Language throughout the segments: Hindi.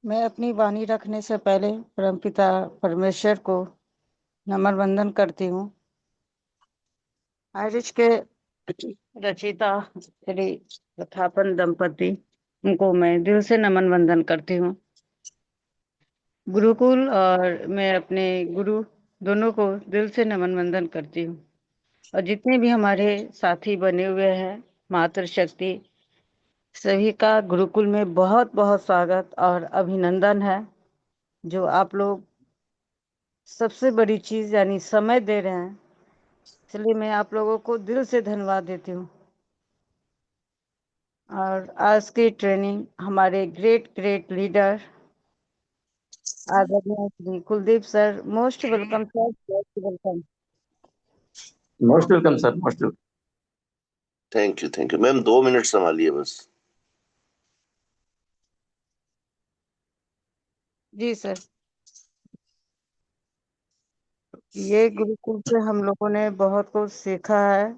मैं अपनी वाणी रखने से पहले परमपिता परमेश्वर को नमन वंदन करती हूँ। आयरिश के रचयिता श्री प्रथापन दंपति, उनको मैं दिल से नमन वंदन करती हूँ। गुरुकुल और मैं अपने गुरु दोनों को दिल से नमन वंदन करती हूँ। और जितने भी हमारे साथी बने हुए हैं, मातृशक्ति सभी का गुरुकुल में बहुत बहुत स्वागत और अभिनंदन है। जो आप लोग सबसे बड़ी चीज यानी समय दे रहे हैं, इसलिए मैं आप लोगों को दिल से धन्यवाद देती हूँ। और आज की ट्रेनिंग हमारे ग्रेट ग्रेट लीडर आदरणीय Shri Kuldeep sir, most welcome sir, most welcome. Most welcome sir, most welcome. Thank you ma'am. 2 minute संभालिए बस। जी सर। ये गुरुकुल से हम लोगों ने बहुत कुछ सीखा है।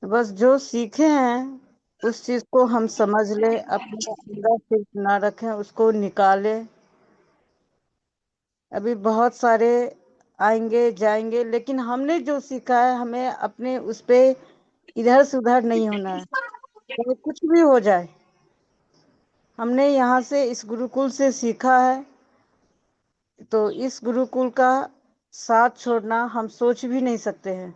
बस जो सीखे हैं उस चीज को हम समझ ले, अपने अंदर सिर्फ ना रखें, उसको निकाले। अभी बहुत सारे आएंगे जाएंगे, लेकिन हमने जो सीखा है हमें अपने उस पे इधर से उधर नहीं होना है, चाहे कुछ भी हो जाए। हमने यहाँ से इस गुरुकुल से सीखा है, तो इस गुरुकुल का साथ छोड़ना हम सोच भी नहीं सकते हैं।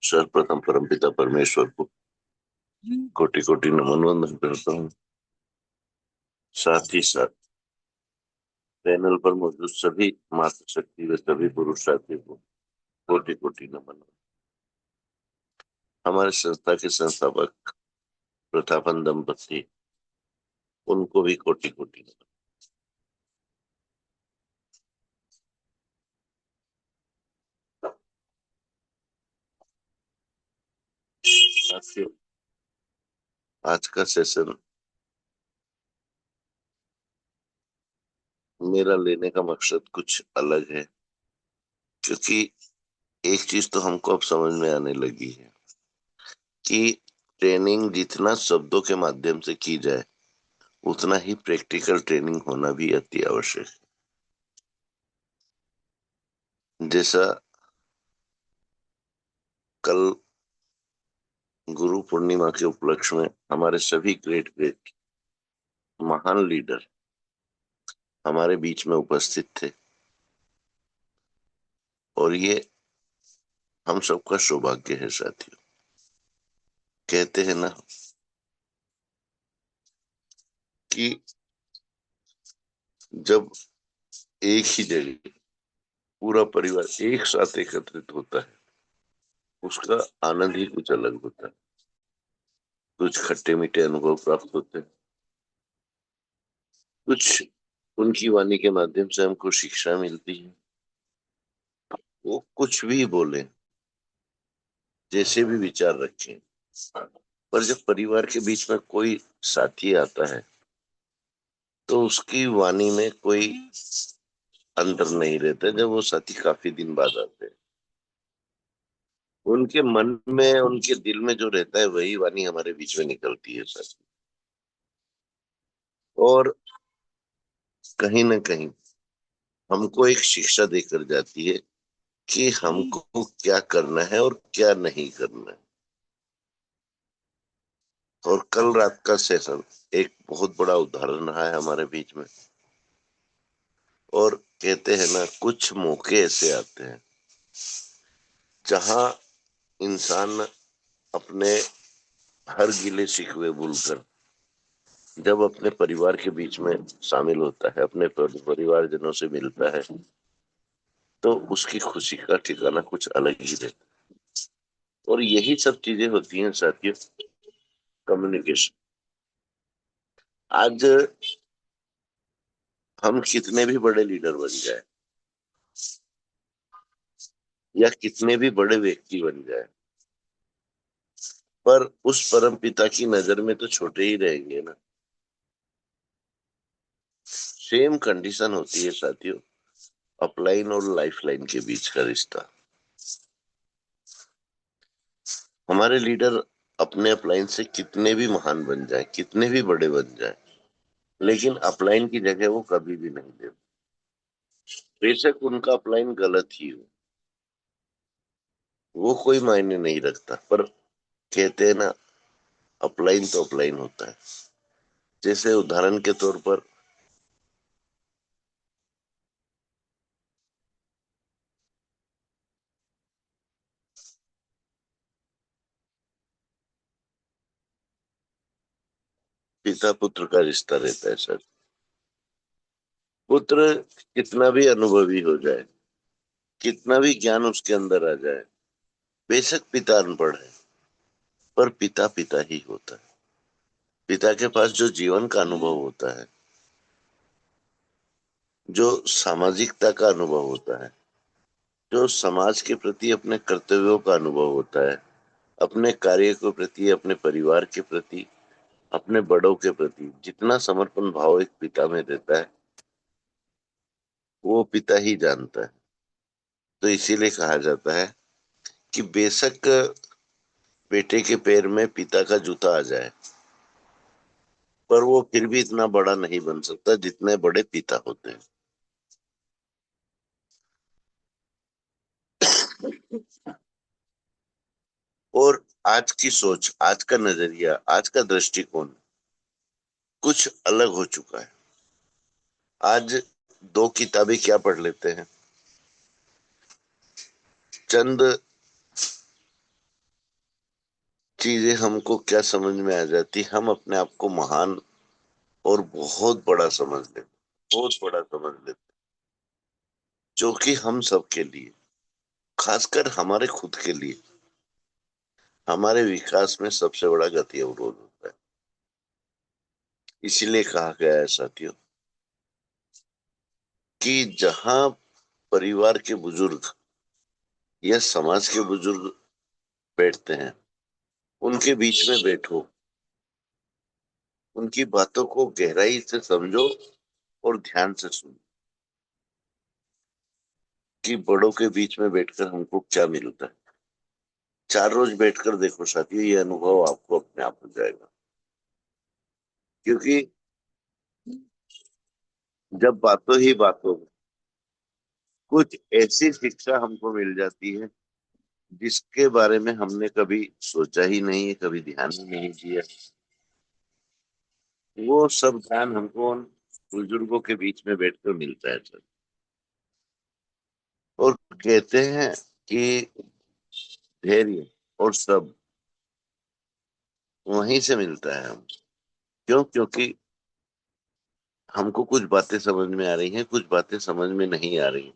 सर्वप्रथम परमपिता परमेश्वर को कोटि कोटि नमन वंदन करता हूँ। साथ ही साथ पैनल पर मौजूद सभी मातृशक्ति व सभी पुरुष साथियों को कोटि कोटि नमन। हमारे संस्था के संस्थापक प्रथापन दंपति, उनको भी कोटि कोटि नमन। साथियों, आज का सेशन मेरा लेने का मकसद कुछ अलग है, क्योंकि एक चीज तो हमको अब समझ में आने लगी है कि ट्रेनिंग जितना शब्दों के माध्यम से की जाए, उतना ही प्रैक्टिकल ट्रेनिंग होना भी अति आवश्यक है। जैसा कल गुरु पूर्णिमा के उपलक्ष्य में हमारे सभी ग्रेट ग्रेट महान लीडर हमारे बीच में उपस्थित थे, और ये हम सबका सौभाग्य है। साथियों, कहते हैं ना कि जब एक ही जगह पूरा परिवार एक साथ एकत्रित होता है, उसका आनंद ही कुछ अलग होता है। कुछ खट्टे मीठे अनुभव प्राप्त होते हैं, कुछ उनकी वाणी के माध्यम से हमको शिक्षा मिलती है। वो कुछ भी बोले, जैसे भी विचार रखें, पर जब परिवार के बीच में कोई साथी आता है तो उसकी वाणी में कोई अंतर नहीं रहता। जब वो साथी काफी दिन बाद आते हैं, उनके मन में, उनके दिल में जो रहता है वही वाणी हमारे बीच में निकलती है सर। और कहीं ना कहीं हमको एक शिक्षा देकर जाती है कि हमको क्या करना है और क्या नहीं करना है। और कल रात का सेशन एक बहुत बड़ा उदाहरण रहा है हमारे बीच में। और कहते हैं ना, कुछ मौके ऐसे आते हैं जहां इंसान अपने हर गिले शिकवे भूलकर जब अपने परिवार के बीच में शामिल होता है, अपने परिवारजनों से मिलता है, तो उसकी खुशी का ठिकाना कुछ अलग ही रहता है। और यही सब चीजें होती हैं साथियों, कम्युनिकेशन। आज हम कितने भी बड़े लीडर बन जाए या कितने भी बड़े व्यक्ति बन जाए, पर उस परम पिता की नजर में तो छोटे ही रहेंगे ना। सेम कंडीशन होती है साथियों अपलाइन और लाइफलाइन के बीच का रिश्ता। हमारे लीडर अपने अपलाइन से कितने भी महान बन जाए, कितने भी बड़े बन जाए, लेकिन अपलाइन की जगह वो कभी भी नहीं देते। बेशक उनका अपलाइन गलत ही हो, वो कोई मायने नहीं रखता, पर कहते हैं ना, अपलाइन तो अपलाइन होता है। जैसे उदाहरण के तौर पर पिता पुत्र का रिश्ता रहता है सर। पुत्र कितना भी अनुभवी हो जाए, कितना भी ज्ञान उसके अंदर आ जाए, बेशक पिता अनपढ़ है, पर पिता पिता ही होता है। पिता के पास जो जीवन का अनुभव होता है, जो सामाजिकता का अनुभव होता है, जो समाज के प्रति अपने कर्तव्यों का अनुभव होता है, अपने कार्य के प्रति, अपने परिवार के प्रति, अपने बड़ों के प्रति जितना समर्पण भाव एक पिता में रहता है, वो पिता ही जानता है। तो इसीलिए कहा जाता है कि बेशक बेटे के पैर में पिता का जूता आ जाए, पर वो फिर भी इतना बड़ा नहीं बन सकता जितने बड़े पिता होते हैं। और आज की सोच, आज का नजरिया, आज का दृष्टिकोण कुछ अलग हो चुका है। आज दो किताबें क्या पढ़ लेते हैं, चंद चीजें हमको क्या समझ में आ जाती, हम अपने आप को महान और बहुत बड़ा समझ लेते, बहुत बड़ा समझ लेते, जो कि हम सब के लिए, खासकर हमारे खुद के लिए, हमारे विकास में सबसे बड़ा गति अवरोध होता है। इसीलिए कहा गया है साथियों कि जहां परिवार के बुजुर्ग या समाज के बुजुर्ग बैठते हैं, उनके बीच में बैठो, उनकी बातों को गहराई से समझो और ध्यान से सुनो कि बड़ों के बीच में बैठकर हमको क्या मिलता है। 4 रोज बैठकर देखो साथियों, ये अनुभव आपको अपने आप हो जाएगा। क्योंकि जब बातों ही बातों में कुछ ऐसी शिक्षा हमको मिल जाती है जिसके बारे में हमने कभी सोचा ही नहीं है, कभी ध्यान ही नहीं दिया, वो सब ज्ञान हमको उन बुजुर्गों के बीच में बैठकर मिलता है सर। और कहते हैं कि धैर्य और सब वहीं से मिलता है हम। क्यों? क्योंकि हमको कुछ बातें समझ में आ रही हैं, कुछ बातें समझ में नहीं आ रही,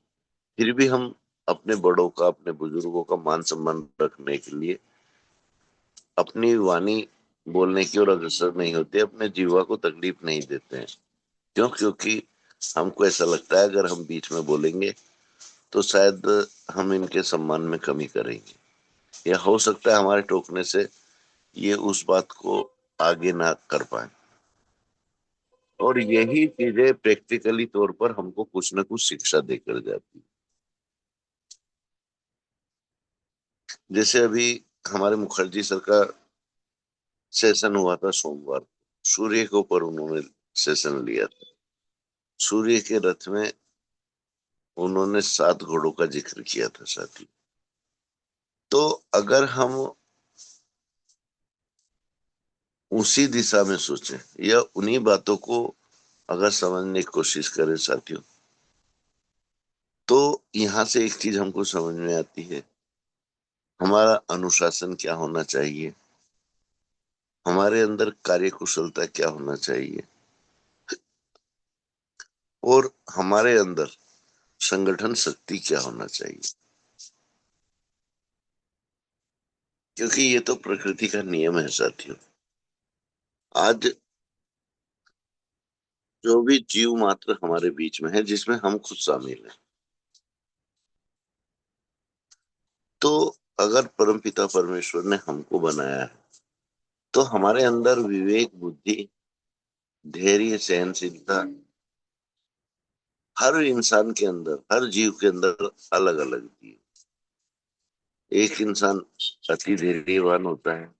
फिर भी हम अपने बड़ों का, अपने बुजुर्गों का मान सम्मान रखने के लिए अपनी वाणी बोलने की ओर अग्रसर नहीं होते, अपने जीवा को तकलीफ नहीं देते हैं। क्यों? क्योंकि हमको ऐसा लगता है अगर हम बीच में बोलेंगे तो शायद हम इनके सम्मान में कमी करेंगे, या हो सकता है हमारे टोकने से ये उस बात को आगे ना कर पाए। और यही चीजें प्रैक्टिकली तौर पर हमको कुछ ना कुछ शिक्षा देकर जाती है। जैसे अभी हमारे मुखर्जी सर का सेशन हुआ था सोमवार को, सूर्य के ऊपर उन्होंने सेशन लिया था। सूर्य के रथ में उन्होंने 7 घोड़ों का जिक्र किया था साथी। तो अगर हम उसी दिशा में सोचें या उन्हीं बातों को अगर समझने की कोशिश करें साथियों, तो यहां से एक चीज हमको समझ में आती है, हमारा अनुशासन क्या होना चाहिए, हमारे अंदर कार्य कुशलता क्या होना चाहिए, और हमारे अंदर संगठन शक्ति क्या होना चाहिए। क्योंकि ये तो प्रकृति का नियम है साथियों। आज जो भी जीव मात्र हमारे बीच में है, जिसमें हम खुद शामिल हैं, तो अगर परमपिता परमेश्वर ने हमको बनाया है तो हमारे अंदर विवेक, बुद्धि, धैर्य, सहनशीलता हर इंसान के अंदर, हर जीव के अंदर अलग अलग थी। एक इंसान अति धैर्यवान होता है,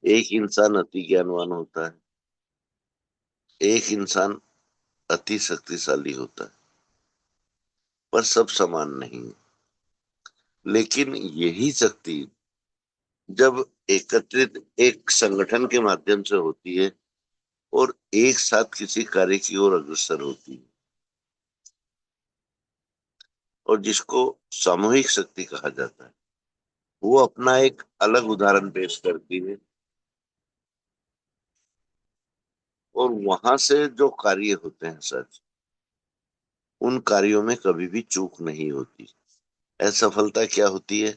एक इंसान अति ज्ञानवान होता है, एक इंसान अति शक्तिशाली होता है, पर सब समान नहीं है। लेकिन यही शक्ति जब एकत्रित एक संगठन के माध्यम से होती है और एक साथ किसी कार्य की ओर अग्रसर होती है, और जिसको सामूहिक शक्ति कहा जाता है, वो अपना एक अलग उदाहरण पेश करती है। और वहां से जो कार्य होते हैं सच, उन कार्यों में कभी भी चूक नहीं होती। असफलता क्या होती है,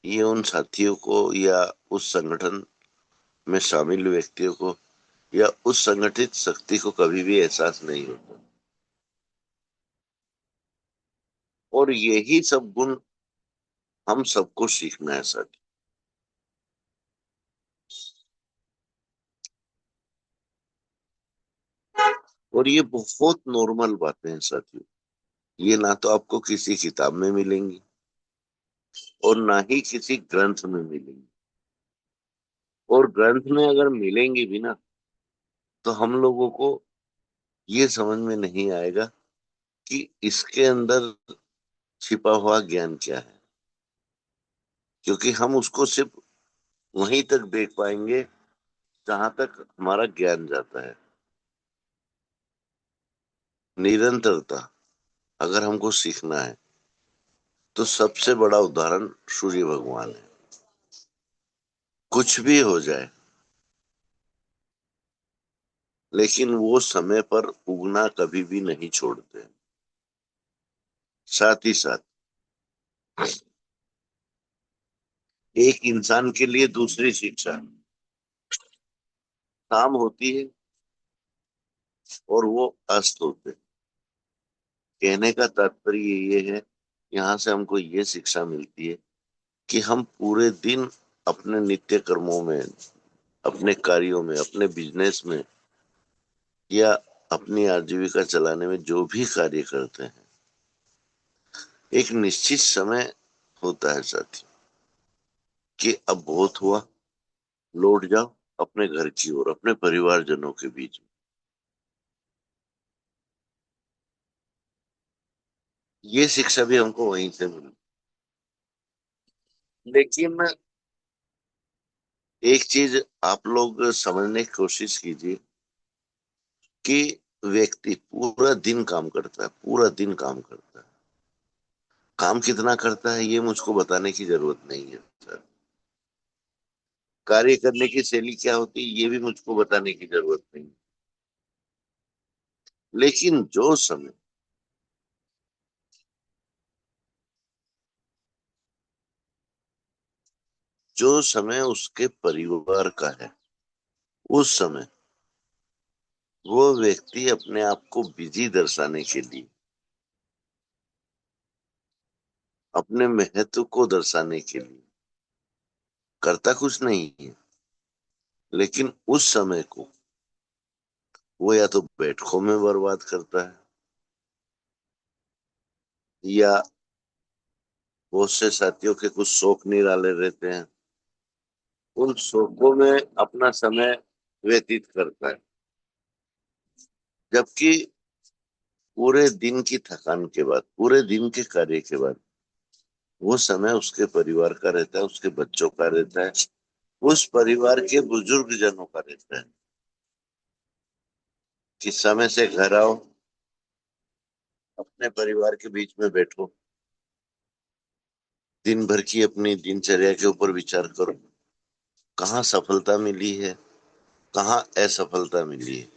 ये उन साथियों को या उस संगठन में शामिल व्यक्तियों को या उस संगठित शक्ति को कभी भी एहसास नहीं होता। और यही सब गुण हम सबको सीखना है साथी। और ये बहुत नॉर्मल बातें हैं साथियों। ये ना तो आपको किसी किताब में मिलेंगी और ना ही किसी ग्रंथ में मिलेंगी। और ग्रंथ में अगर मिलेंगी भी ना, तो हम लोगों को ये समझ में नहीं आएगा कि इसके अंदर छिपा हुआ ज्ञान क्या है। क्योंकि हम उसको सिर्फ वहीं तक देख पाएंगे जहां तक हमारा ज्ञान जाता है। निरंतरता अगर हमको सीखना है तो सबसे बड़ा उदाहरण सूर्य भगवान है। कुछ भी हो जाए, लेकिन वो समय पर उगना कभी भी नहीं छोड़ते। साथ ही साथ एक इंसान के लिए दूसरी शिक्षा शाम होती है और वो अस्त होते हैं। कहने का तात्पर्य ये है, यहाँ से हमको ये शिक्षा मिलती है कि हम पूरे दिन अपने नित्य कर्मों में, अपने कार्यों में, अपने बिजनेस में या अपनी आजीविका चलाने में जो भी कार्य करते हैं, एक निश्चित समय होता है साथी कि अब बहुत हुआ, लौट जाओ अपने घर की ओर, अपने परिवारजनों के बीच में। ये शिक्षा भी हमको वहीं से मिली। लेकिन एक चीज आप लोग समझने की कोशिश कीजिए कि व्यक्ति पूरा दिन काम करता है, पूरा दिन काम करता है। काम कितना करता है ये मुझको बताने की जरूरत नहीं है सर। कार्य करने की शैली क्या होती है ये भी मुझको बताने की जरूरत नहीं। लेकिन जो समय जो समय उसके परिवार का है, उस समय वो व्यक्ति अपने आप को बिजी दर्शाने के लिए, अपने महत्व को दर्शाने के लिए करता कुछ नहीं है, लेकिन उस समय को वो या तो बैठकों में बर्बाद करता है, या बहुत से साथियों के कुछ शौक निराले रहते हैं, उन शौकों में अपना समय व्यतीत करता है, जबकि पूरे दिन की थकान के बाद, पूरे दिन के कार्य के बाद वो समय उसके परिवार का रहता है, उसके बच्चों का रहता है, उस परिवार के बुजुर्ग जनों का रहता है कि समय से घर आओ, अपने परिवार के बीच में बैठो, दिन भर की अपनी दिनचर्या के ऊपर विचार करो, कहाँ सफलता मिली है, कहाँ असफलता मिली है।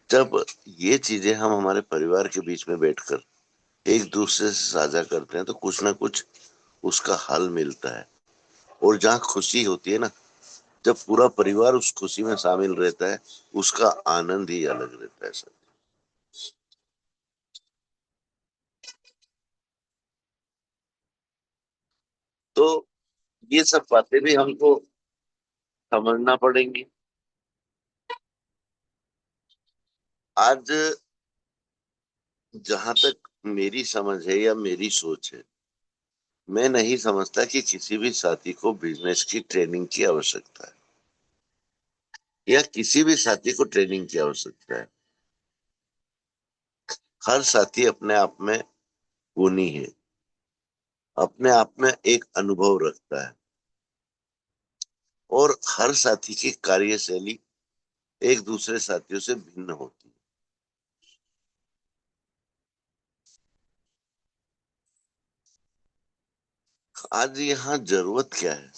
जब ये चीजें हम हमारे परिवार के बीच में बैठकर एक दूसरे से साझा करते हैं तो कुछ ना कुछ उसका हल मिलता है। और जहाँ खुशी होती है ना, जब पूरा परिवार उस खुशी में शामिल रहता है, उसका आनंद ही अलग रहता है सर। तो ये सब बातें भी हमको समझना पड़ेंगी। आज जहां तक मेरी समझ है या मेरी सोच है, मैं नहीं समझता कि किसी भी साथी को बिजनेस की ट्रेनिंग की आवश्यकता है, या किसी भी साथी को ट्रेनिंग की आवश्यकता है। हर साथी अपने आप में गुणी है, अपने आप में एक अनुभव रखता है, और हर साथी की कार्यशैली एक दूसरे साथियों से भिन्न होती है। आज यहाँ जरूरत क्या है,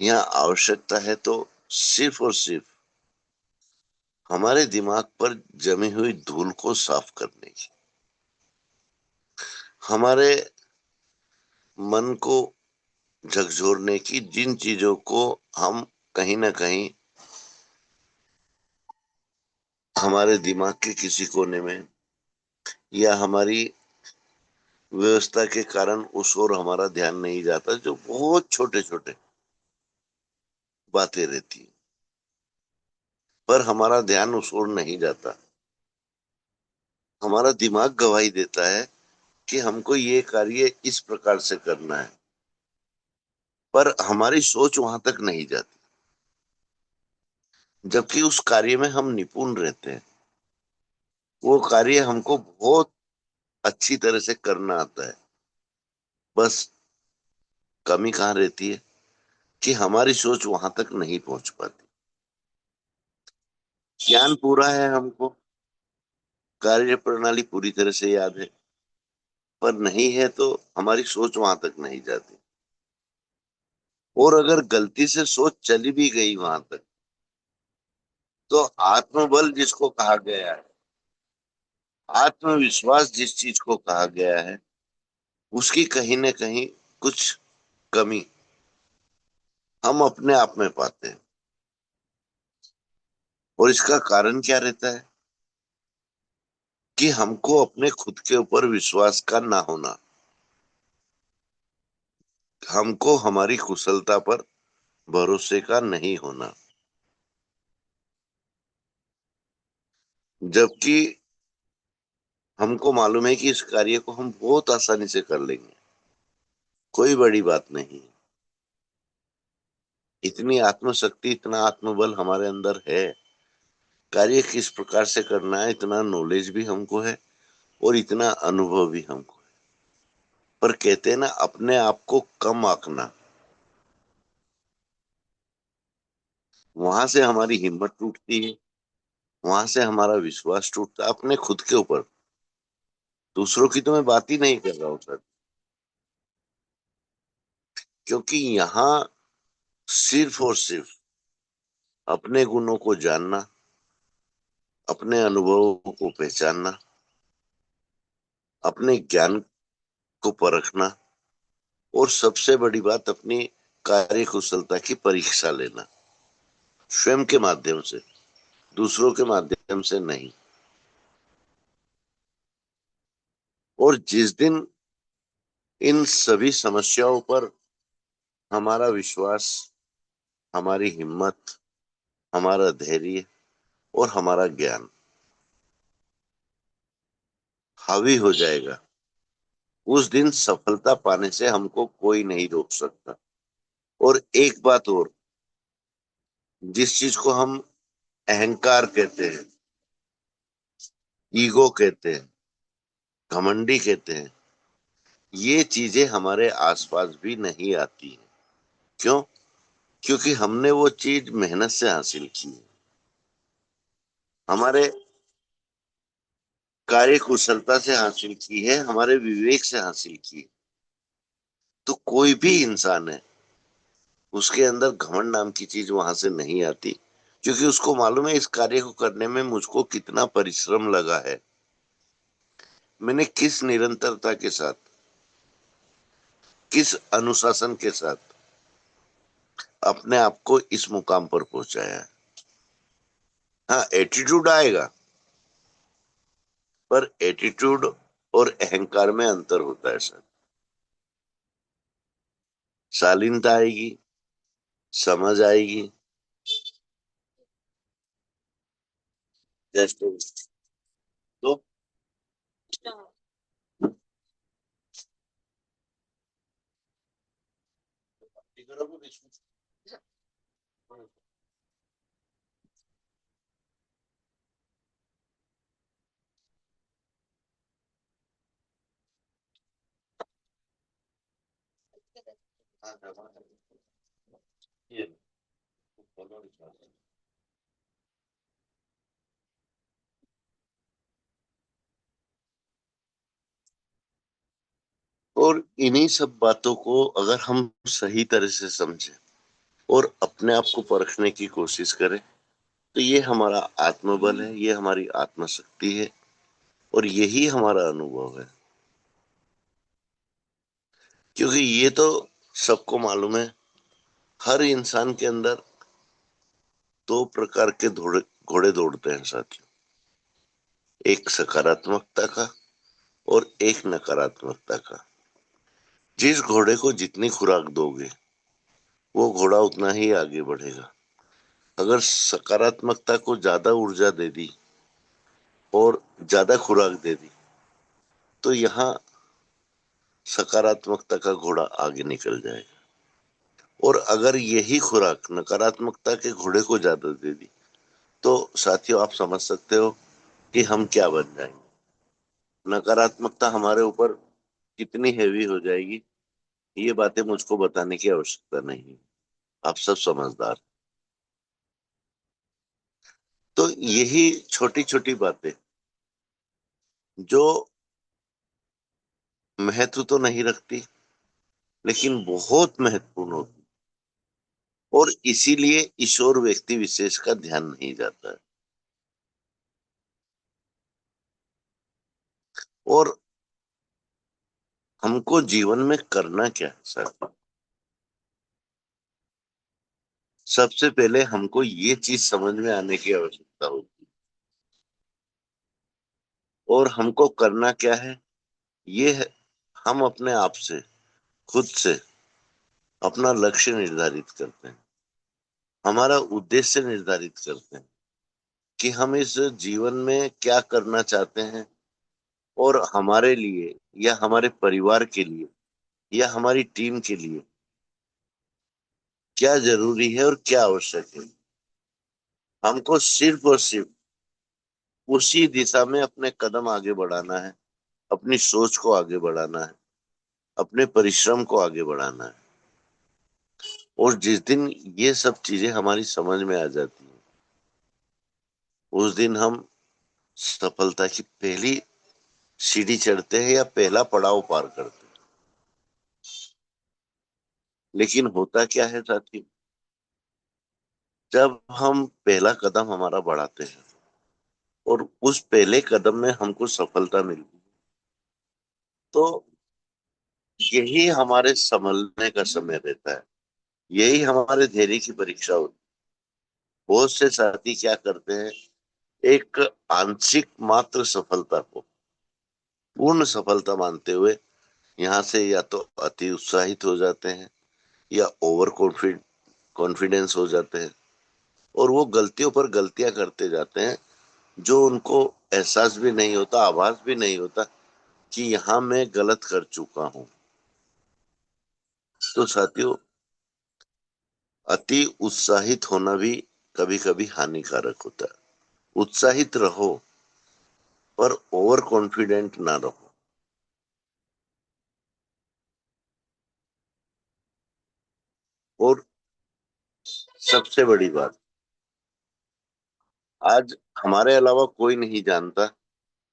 यहाँ आवश्यकता है तो सिर्फ और सिर्फ हमारे दिमाग पर जमी हुई धूल को साफ करने की, हमारे मन को झकझोरने की, जिन चीजों को हम कहीं ना कहीं हमारे दिमाग के किसी कोने में या हमारी व्यवस्था के कारण उस ओर हमारा ध्यान नहीं जाता, जो बहुत छोटे छोटे बातें रहती है, पर हमारा ध्यान उस ओर नहीं जाता। हमारा दिमाग गवाही देता है कि हमको ये कार्य इस प्रकार से करना है, पर हमारी सोच वहां तक नहीं जाती, जबकि उस कार्य में हम निपुण रहते हैं। वो कार्य हमको बहुत अच्छी तरह से करना आता है, बस कमी कहाँ रहती है कि हमारी सोच वहां तक नहीं पहुंच पाती। ज्ञान पूरा है हमको, कार्य प्रणाली पूरी तरह से याद है, पर नहीं है तो हमारी सोच वहां तक नहीं जाती। और अगर गलती से सोच चली भी गई वहां तक, तो आत्मबल जिसको कहा गया है, आत्मविश्वास जिस चीज को कहा गया है, उसकी कहीं न कहीं कुछ कमी हम अपने आप में पाते हैं। और इसका कारण क्या रहता है कि हमको अपने खुद के ऊपर विश्वास का ना होना, हमको हमारी कुशलता पर भरोसे का नहीं होना, जबकि हमको मालूम है कि इस कार्य को हम बहुत आसानी से कर लेंगे, कोई बड़ी बात नहीं। इतनी आत्मशक्ति, इतना आत्मबल हमारे अंदर है, कार्य किस प्रकार से करना है इतना नॉलेज भी हमको है, और इतना अनुभव भी हमको है। पर कहते हैं ना, अपने आप को कम आंकना, वहां से हमारी हिम्मत टूटती है, वहां से हमारा विश्वास टूटता है अपने खुद के ऊपर। दूसरों की तो मैं बात ही नहीं कर रहा हूँ सर, क्योंकि यहाँ सिर्फ और सिर्फ अपने गुणों को जानना, अपने अनुभवों को पहचानना, अपने ज्ञान को परखना और सबसे बड़ी बात अपनी कार्य कुशलता की परीक्षा लेना, स्वयं के माध्यम से, दूसरों के माध्यम से नहीं। और जिस दिन इन सभी समस्याओं पर हमारा विश्वास, हमारी हिम्मत, हमारा धैर्य और हमारा ज्ञान हावी हो जाएगा, उस दिन सफलता पाने से हमको कोई नहीं रोक सकता। और एक बात और, जिस चीज को हम अहंकार कहते हैं, ईगो कहते हैं, घमंडी कहते हैं, ये चीजें हमारे आसपास भी नहीं आती हैं। क्यों? क्योंकि हमने वो चीज मेहनत से हासिल की है, हमारे कार्य कुशलता से हासिल की है, हमारे विवेक से हासिल की है। तो कोई भी इंसान है, उसके अंदर घमंड नाम की चीज वहां से नहीं आती, क्योंकि उसको मालूम है इस कार्य को करने में मुझको कितना परिश्रम लगा है, मैंने किस निरंतरता के साथ, किस अनुशासन के साथ अपने आप को इस मुकाम पर पहुंचाया है। हाँ, एटीट्यूड आएगा, पर एटीट्यूड और अहंकार में अंतर होता है सर। शालीनता आएगी, समझ आएगी, जस्ट तो ये और इन्हीं सब बातों को अगर हम सही तरह से समझें और अपने आप को परखने की कोशिश करें, तो ये हमारा आत्मबल है, ये हमारी आत्मशक्ति है, और यही हमारा अनुभव है। क्योंकि ये तो सबको मालूम है, हर इंसान के अंदर दो प्रकार के घोड़े दौड़ते हैं साथियों, एक सकारात्मकता का और एक नकारात्मकता का। जिस घोड़े को जितनी खुराक दोगे, वो घोड़ा उतना ही आगे बढ़ेगा। अगर सकारात्मकता को ज्यादा ऊर्जा दे दी और ज्यादा खुराक दे दी, तो यहाँ सकारात्मकता का घोड़ा आगे निकल जाएगा। और अगर यही खुराक नकारात्मकता के घोड़े को ज्यादा दे दी, तो साथियों आप समझ सकते हो कि हम क्या बन जाएंगे। नकारात्मकता हमारे ऊपर कितनी हैवी हो जाएगी, ये बातें मुझको बताने की आवश्यकता नहीं है, आप सब समझदार। तो यही छोटी छोटी बातें जो महत्व तो नहीं रखती, लेकिन बहुत महत्वपूर्ण होती, और इसीलिए ईश्वर व्यक्ति विशेष का ध्यान नहीं जाता है। और हमको जीवन में करना क्या है सर? सबसे पहले हमको ये चीज समझ में आने की आवश्यकता होती है, और हमको करना क्या है, ये है हम अपने आप से, खुद से अपना लक्ष्य निर्धारित करते हैं, हमारा उद्देश्य निर्धारित करते हैं कि हम इस जीवन में क्या करना चाहते हैं, और हमारे लिए या हमारे परिवार के लिए या हमारी टीम के लिए क्या जरूरी है और क्या आवश्यक है। हमको सिर्फ और सिर्फ उसी दिशा में अपने कदम आगे बढ़ाना है, अपनी सोच को आगे बढ़ाना है, अपने परिश्रम को आगे बढ़ाना है। और जिस दिन ये सब चीजें हमारी समझ में आ जाती हैं, उस दिन हम सफलता की पहली सीढ़ी चढ़ते हैं या पहला पड़ाव पार करते हैं। लेकिन होता क्या है साथी, जब हम पहला कदम हमारा बढ़ाते हैं और उस पहले कदम में हमको सफलता मिलती है, तो यही हमारे संभलने का समय रहता है, यही हमारे धैर्य की परीक्षा होती है। बहुत से साथी क्या करते हैं, एक आंशिक मात्र सफलता को पूर्ण सफलता मानते हुए यहाँ से या तो अति उत्साहित हो जाते हैं या ओवर कॉन्फिडेंस हो जाते हैं, और वो गलतियों पर गलतियां करते जाते हैं जो उनको एहसास भी नहीं होता, आभास भी नहीं होता कि यहाँ मैं गलत कर चुका हूं। तो साथियों, अति उत्साहित होना भी कभी कभी हानिकारक होता है। उत्साहित रहो पर ओवर कॉन्फिडेंट ना रहो। और सबसे बड़ी बात, आज हमारे अलावा कोई नहीं जानता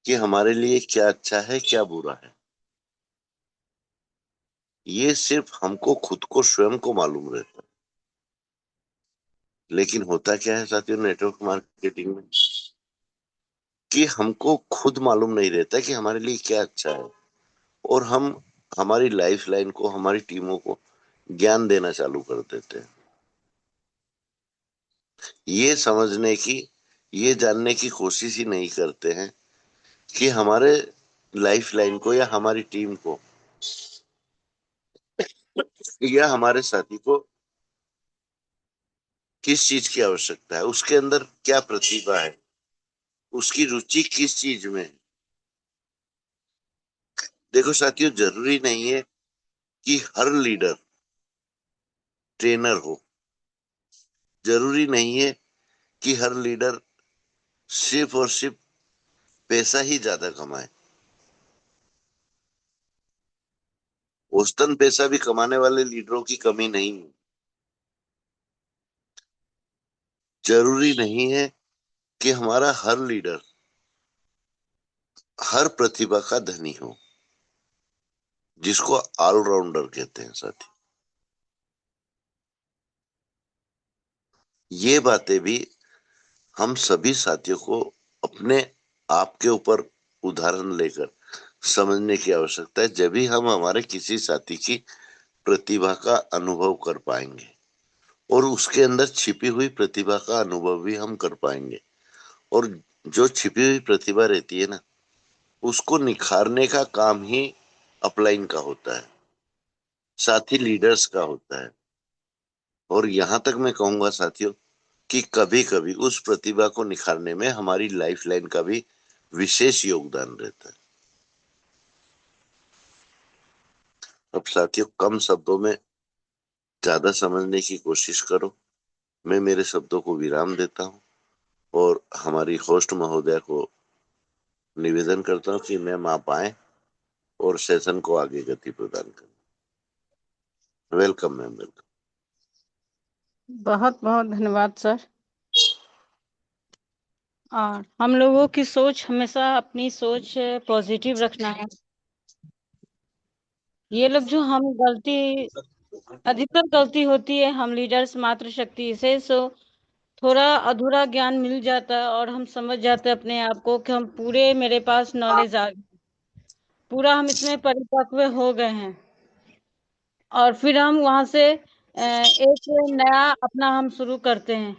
कि हमारे लिए क्या अच्छा है क्या बुरा है। ये सिर्फ हमको खुद को स्वयं को मालूम रहता है। लेकिन होता क्या है साथियों, नेटवर्क मार्केटिंग में, कि हमको खुद मालूम नहीं रहता कि हमारे लिए क्या अच्छा है, और हम हमारी लाइफ लाइन को, हमारी टीमों को ज्ञान देना चालू कर देते हैं। ये समझने की, ये जानने की कोशिश ही नहीं करते हैं कि हमारे लाइफ लाइन को या हमारी टीम को या हमारे साथी को किस चीज की आवश्यकता है, उसके अंदर क्या प्रतिभा है, उसकी रुचि किस चीज में है। देखो साथियों, जरूरी नहीं है कि हर लीडर ट्रेनर हो, जरूरी नहीं है कि हर लीडर सिर्फ और सिर्फ पैसा ही ज्यादा कमाए। औसतन पैसा भी कमाने वाले लीडरों की कमी नहीं है। जरूरी नहीं है कि हमारा हर लीडर हर प्रतिभा का धनी हो, जिसको ऑलराउंडर कहते हैं साथी। ये बातें भी हम सभी साथियों को अपने आप के ऊपर उदाहरण लेकर समझने की आवश्यकता है। जब भी हम हमारे किसी साथी की प्रतिभा का अनुभव कर पाएंगे और उसके अंदर छिपी हुई प्रतिभा का अनुभव भी हम कर पाएंगे। और जो छिपी हुई प्रतिभा रहती है ना, उसको निखारने का काम ही अपलाइन का होता है, साथी लीडर्स का होता है। और यहां तक मैं कहूंगा साथियों कि कभी कभी उस प्रतिभा को निखारने में हमारी लाइफ लाइन का भी विशेष योगदान रहता है। अब साथियों, कम शब्दों में ज्यादा समझने की कोशिश करो। मैं मेरे शब्दों को विराम देता हूँ और हमारी होस्ट महोदया को निवेदन करता हूँ कि मैम आप आए और सेशन को आगे गति प्रदान करें। Welcome ma'am, welcome. बहुत बहुत धन्यवाद सर। और हम लोगों की सोच, हमेशा अपनी सोच पॉजिटिव रखना है। ये लोग जो हम गलती, अधिकतर गलती होती है हम लीडर्स मात्र शक्ति से, सो थोड़ा अधूरा ज्ञान मिल जाता है और हम समझ जाते हैं अपने आप को कि हम पूरे, मेरे पास नॉलेज आ गई, पूरा हम इसमें परिपक्व हो गए हैं। और फिर हम वहां से एक नया अपना हम शुरू करते हैं।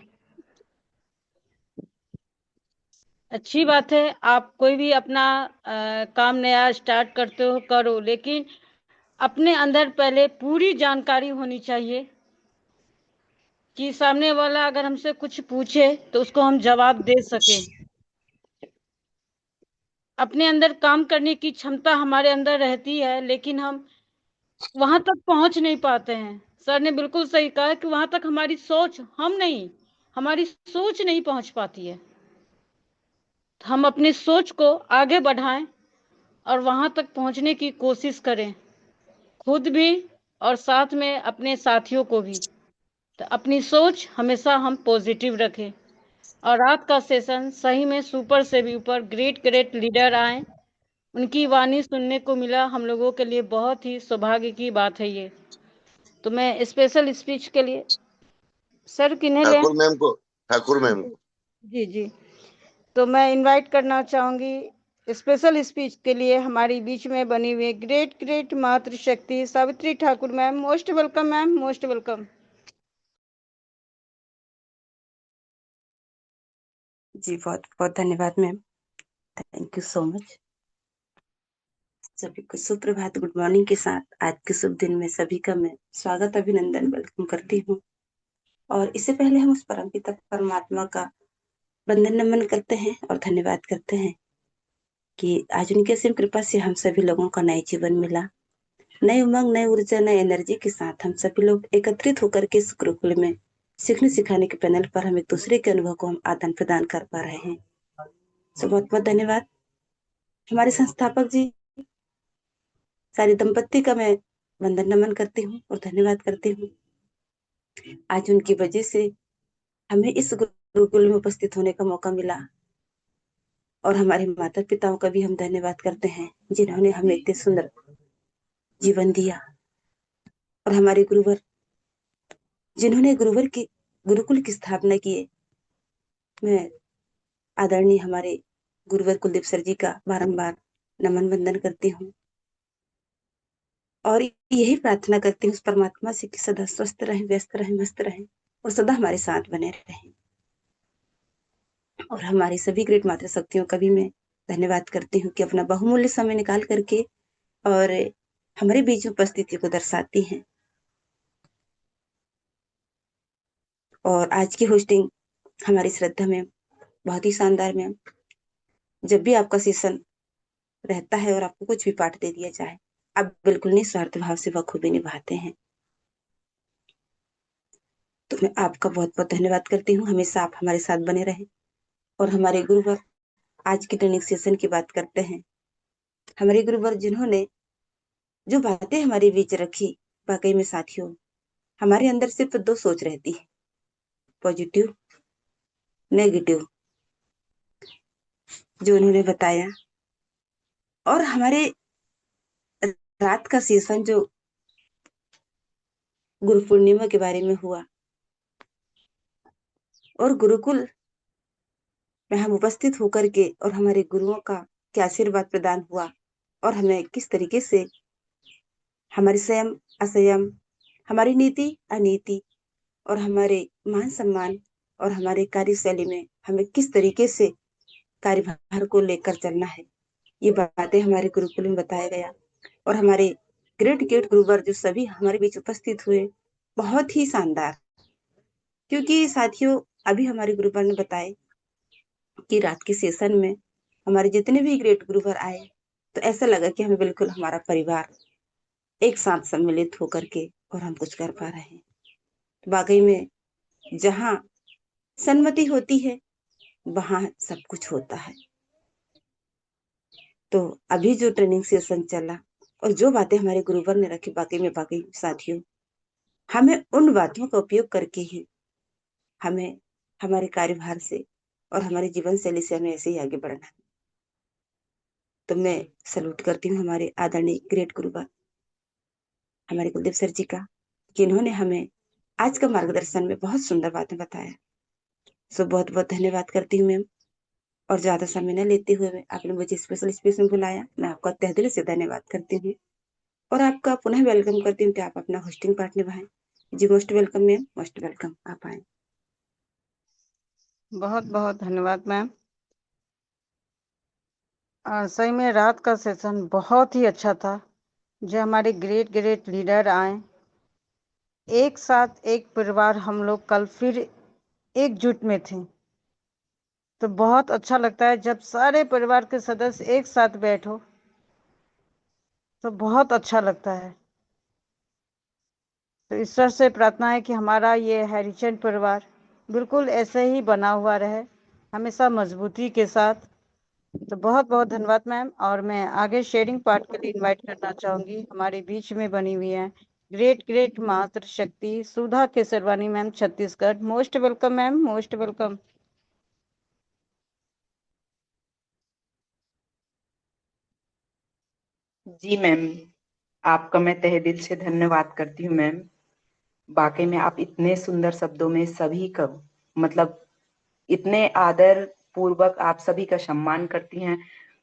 अच्छी बात है, आप कोई भी अपना काम नया स्टार्ट करते हो, करो, लेकिन अपने अंदर पहले पूरी जानकारी होनी चाहिए कि सामने वाला अगर हमसे कुछ पूछे तो उसको हम जवाब दे सकें। अपने अंदर काम करने की क्षमता हमारे अंदर रहती है, लेकिन हम वहां तक पहुंच नहीं पाते हैं। सर ने बिल्कुल सही कहा कि वहां तक हमारी सोच, हम नहीं, हमारी सोच नहीं पहुंच पाती है। हम अपनी सोच को आगे बढ़ाएं और वहां तक पहुंचने की कोशिश करें, खुद भी और साथ में अपने साथियों को भी। तो अपनी सोच हमेशा हम पॉजिटिव रखें। और रात का सेशन सही में सुपर से भी ऊपर, ग्रेट ग्रेट लीडर आए, उनकी वाणी सुनने को मिला, हम लोगों के लिए बहुत ही सौभाग्य की बात है ये। तो मैं स्पेशल स्पीच के लिए सर किन्हें लें? ठाकुर मैम को, ठाकुर मैम को। जी जी। तो मैं इनवाइट करना चाहूंगी स्पेशल स्पीच के लिए हमारी बीच में बनी हुई ग्रेट ग्रेट मातृशक्ति Savitri Thakur ma'am. Most welcome ma'am, most welcome. जी बहुत बहुत धन्यवाद ma'am, thank you so much. सभी को सुप्रभात, गुड मॉर्निंग के साथ आज के शुभ दिन में सभी का मैं स्वागत अभिनंदन वेलकम करती हूँ। और इससे पहले हम उस परमपिता परमात्मा का वंदन नमन करते हैं और धन्यवाद करते हैं कि आज उनकी असीम कृपा से हम सभी लोगों का नए जीवन मिला, नई उमंग, नई ऊर्जा, नई एनर्जी के साथ हम सभी लोग एकत्रित होकर के इस गुरुकुल में सीखने सिखाने के पैनल पर हम एक दूसरे के अनुभव को हम आदान प्रदान कर पा रहे हैं। सो बहुत बहुत धन्यवाद हमारे संस्थापक जी, सारी दंपत्ति का मैं वंदन नमन करती हूँ और धन्यवाद करती हूँ। आज उनकी वजह से हमें इस गुरुकुल में उपस्थित होने का मौका मिला और हमारे माता पिताओं का भी हम धन्यवाद करते हैं जिन्होंने हमें इतने सुंदर जीवन दिया। और हमारे गुरुवर जिन्होंने गुरुकुल की स्थापना की है, मैं आदरणीय हमारे गुरुवर कुलदीप सर जी का बारंबार नमन वंदन करती हूँ और यही प्रार्थना करती हूँ उस परमात्मा से कि सदा स्वस्थ रहें, व्यस्त रहें, मस्त रहें और सदा हमारे साथ बने रहें। और हमारी सभी ग्रेट माता शक्तियों का भी मैं धन्यवाद करती हूँ कि अपना बहुमूल्य समय निकाल करके और हमारे बीच उपस्थिति को दर्शाती हैं। और आज की होस्टिंग हमारी श्रद्धा में बहुत ही शानदार मैम। जब भी आपका सेशन रहता है और आपको कुछ भी पाठ दे दिया जाए, आप बिल्कुल निस्वार्थ भाव से बखूबी निभाते हैं, तो मैं आपका बहुत बहुत धन्यवाद करती हूँ। हमेशा आप हमारे साथ बने रहें। और हमारे गुरुवर आज की ट्रेनिंग सेशन की बात करते हैं। हमारे गुरुवर जिन्होंने जो बातें हमारे बीच रखी, वाकई में साथियों हमारे अंदर सिर्फ दो सोच रहती है, पॉजिटिव, नेगेटिव, जो उन्होंने बताया। और हमारे रात का सेशन जो गुरु पूर्णिमा के बारे में हुआ और गुरुकुल में हम उपस्थित होकर के और हमारे गुरुओं का क्या आशीर्वाद प्रदान हुआ और हमें किस तरीके से हमारे संयम असंयम, हमारी नीति अनीति और हमारे मान सम्मान और हमारे कार्यशैली में हमें किस तरीके से कार्यभार को लेकर चलना है, ये बातें हमारे गुरुकुल में बताया गया। और हमारे ग्रेट ग्रेट गुरुवर जो सभी हमारे बीच उपस्थित हुए, बहुत ही शानदार। क्योंकि साथियों अभी हमारे गुरुवर ने बताया कि रात के सेशन में हमारे जितने भी ग्रेट गुरुवर आए तो ऐसा लगा कि हमें बिल्कुल हमारा परिवार एक साथ सम्मिलित होकर के और हम कुछ कर पा रहे हैं। वाकई में जहाँ सन्मति होती है वहां सब कुछ होता है। तो अभी जो ट्रेनिंग सेशन चला और जो बातें हमारे गुरुवर ने रखी, वाकई साथियों हमें उन बातों का उपयोग करके ही हमें हमारे कार्यभार से और हमारे जीवन शैली से हमें ऐसे ही आगे बढ़ना है। तो मैं सल्यूट करती हूँ हमारे आदरणीय ग्रेट गुरुवर हमारे कुलदीप सर जी का, जिन्होंने हमें आज का मार्गदर्शन में बहुत सुंदर बातें बताया। सो बहुत बहुत धन्यवाद करती हूँ मैम। और ज्यादा समय न लेते हुए मैं आपने मुझे स्पेशल स्पेस में बुलाया, मैं आपका तहे दिल से धन्यवाद करती हूँ और आपका पुनः वेलकम करती हूँ कि आप अपना होस्टिंग पार्ट निभाएं। जी most welcome ma'am, most welcome, आप आए। बहुत बहुत धन्यवाद मैम। सही में रात का सेशन बहुत ही अच्छा था। जो हमारे ग्रेट ग्रेट लीडर आए, एक साथ एक परिवार हम लोग कल फिर एकजुट में थे। तो बहुत अच्छा लगता है जब सारे परिवार के सदस्य एक साथ बैठो, तो बहुत अच्छा लगता है। तो ईश्वर से प्रार्थना है कि हमारा ये हरिचंद परिवार बिल्कुल ऐसे ही बना हुआ रहे, हमेशा मजबूती के साथ। तो बहुत बहुत धन्यवाद मैम। और मैं आगे शेयरिंग पार्ट के लिए इनवाइट करना चाहूंगी। हमारे बीच में बनी हुई है ग्रेट ग्रेट मातृ शक्ति Sudha Kesarwani ma'am, Chhattisgarh. Most welcome ma'am, most welcome. जी मैम, आपका मैं तहे दिल से धन्यवाद करती हूँ मैम। वाकई में आप इतने सुंदर शब्दों में सभी का मतलब इतने आदर पूर्वक आप सभी का सम्मान करती हैं।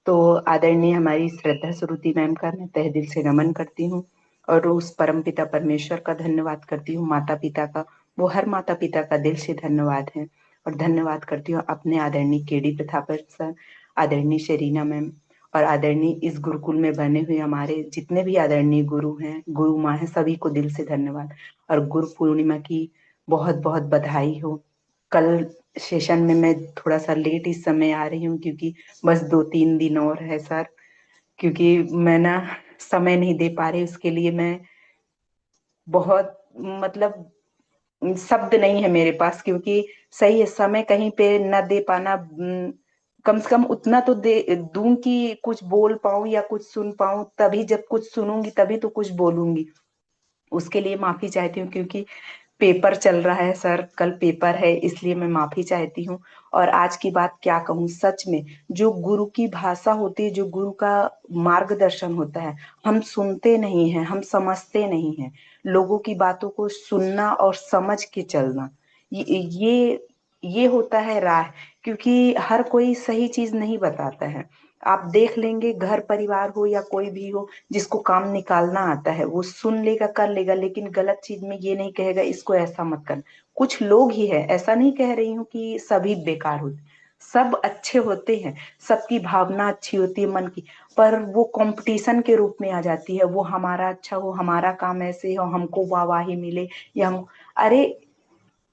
तो आदरणीय हमारी श्रद्धा श्रुति मैम का मैं तहे दिल से नमन करती हूँ और उस परम पिता परमेश्वर का धन्यवाद करती हूँ, माता पिता का, वो हर माता पिता का दिल से धन्यवाद है। और धन्यवाद करती हूँ अपने आदरणीय केडी प्रथापर सर, आदरणीय शरीना मैम और आदरणीय इस गुरुकुल में बने हुए हमारे जितने भी आदरणीय गुरु हैं, गुरु माँ हैं, सभी को दिल से धन्यवाद और गुरु पूर्णिमा की बहुत बहुत बधाई हो। कल सेशन में मैं थोड़ा सा लेट इस समय आ रही हूँ क्योंकि बस 2-3 दिन और है सर, क्योंकि मैं ना समय नहीं दे पा रही, उसके लिए मैं बहुत मतलब शब्द नहीं है मेरे पास, क्योंकि सही है समय कहीं पे न दे पाना, कम से कम उतना तो दे दूं कि कुछ बोल पाऊं या कुछ सुन पाऊं, तभी जब कुछ सुनूंगी तभी तो कुछ बोलूंगी। उसके लिए माफी चाहती हूँ क्योंकि पेपर चल रहा है सर, कल पेपर है, इसलिए मैं माफी चाहती हूँ। और आज की बात क्या कहूँ, सच में जो गुरु की भाषा होती है, जो गुरु का मार्गदर्शन होता है, हम सुनते नहीं हैं, हम समझते नहीं हैं। लोगों की बातों को सुनना और समझ के चलना, ये होता है राह, क्योंकि हर कोई सही चीज नहीं बताता है। आप देख लेंगे घर परिवार हो या कोई भी हो, जिसको काम निकालना आता है वो सुन लेगा कर लेगा, लेकिन गलत चीज में ये नहीं कहेगा इसको ऐसा मत कर। कुछ लोग ही है, ऐसा नहीं कह रही हूँ कि सभी बेकार होते, सब अच्छे होते हैं, सबकी भावना अच्छी होती है मन की, पर वो कंपटीशन के रूप में आ जाती है। वो हमारा अच्छा हो, हमारा काम ऐसे हो, हमको वाहवाही मिले या हम, अरे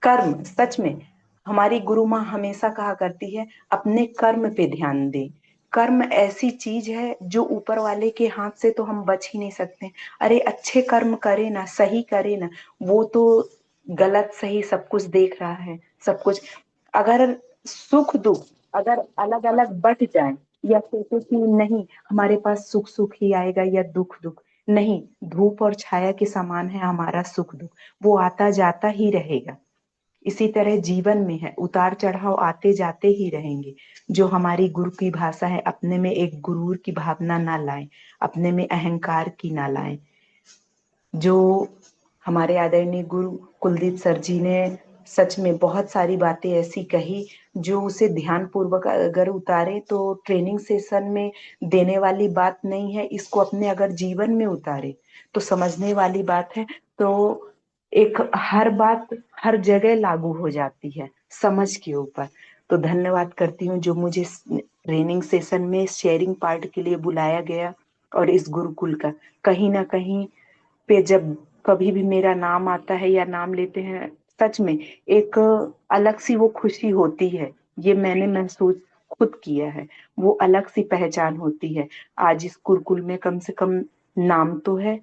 कर्म, सच में हमारी गुरु माँ हमेशा कहा करती है अपने कर्म पे ध्यान दे। कर्म ऐसी चीज है जो ऊपर वाले के हाथ से तो हम बच ही नहीं सकते। अरे अच्छे कर्म करे ना, सही करे ना, वो तो गलत सही सब कुछ देख रहा है, सब कुछ। अगर सुख दुख अगर अलग अलग बट जाए या सोचो कि नहीं हमारे पास सुख सुख ही आएगा या दुख दुख, नहीं, धूप और छाया के समान है हमारा सुख दुख, वो आता जाता ही रहेगा। इसी तरह जीवन में है, उतार चढ़ाव आते जाते ही रहेंगे। जो हमारी गुरु की भाषा है, अपने में एक गुरूर की भावना ना लाए, अपने में अहंकार की ना लाए। जो हमारे आदरणीय गुरु कुलदीप सर जी ने सच में बहुत सारी बातें ऐसी कही जो उसे ध्यान पूर्वक अगर उतारे तो ट्रेनिंग सेशन में देने वाली बात नहीं है, इसको अपने अगर जीवन में उतारे तो समझने वाली बात है। तो एक हर बात हर जगह लागू हो जाती है समझ के ऊपर। तो धन्यवाद करती हूँ जो मुझे ट्रेनिंग सेशन में शेयरिंग पार्ट के लिए बुलाया गया, और इस गुरुकुल का कहीं ना कहीं पे जब कभी भी मेरा नाम आता है या नाम लेते हैं, सच में एक अलग सी वो खुशी होती है। ये मैंने महसूस खुद किया है, वो अलग सी पहचान होती है। आज इस गुरुकुल में कम से कम नाम तो है,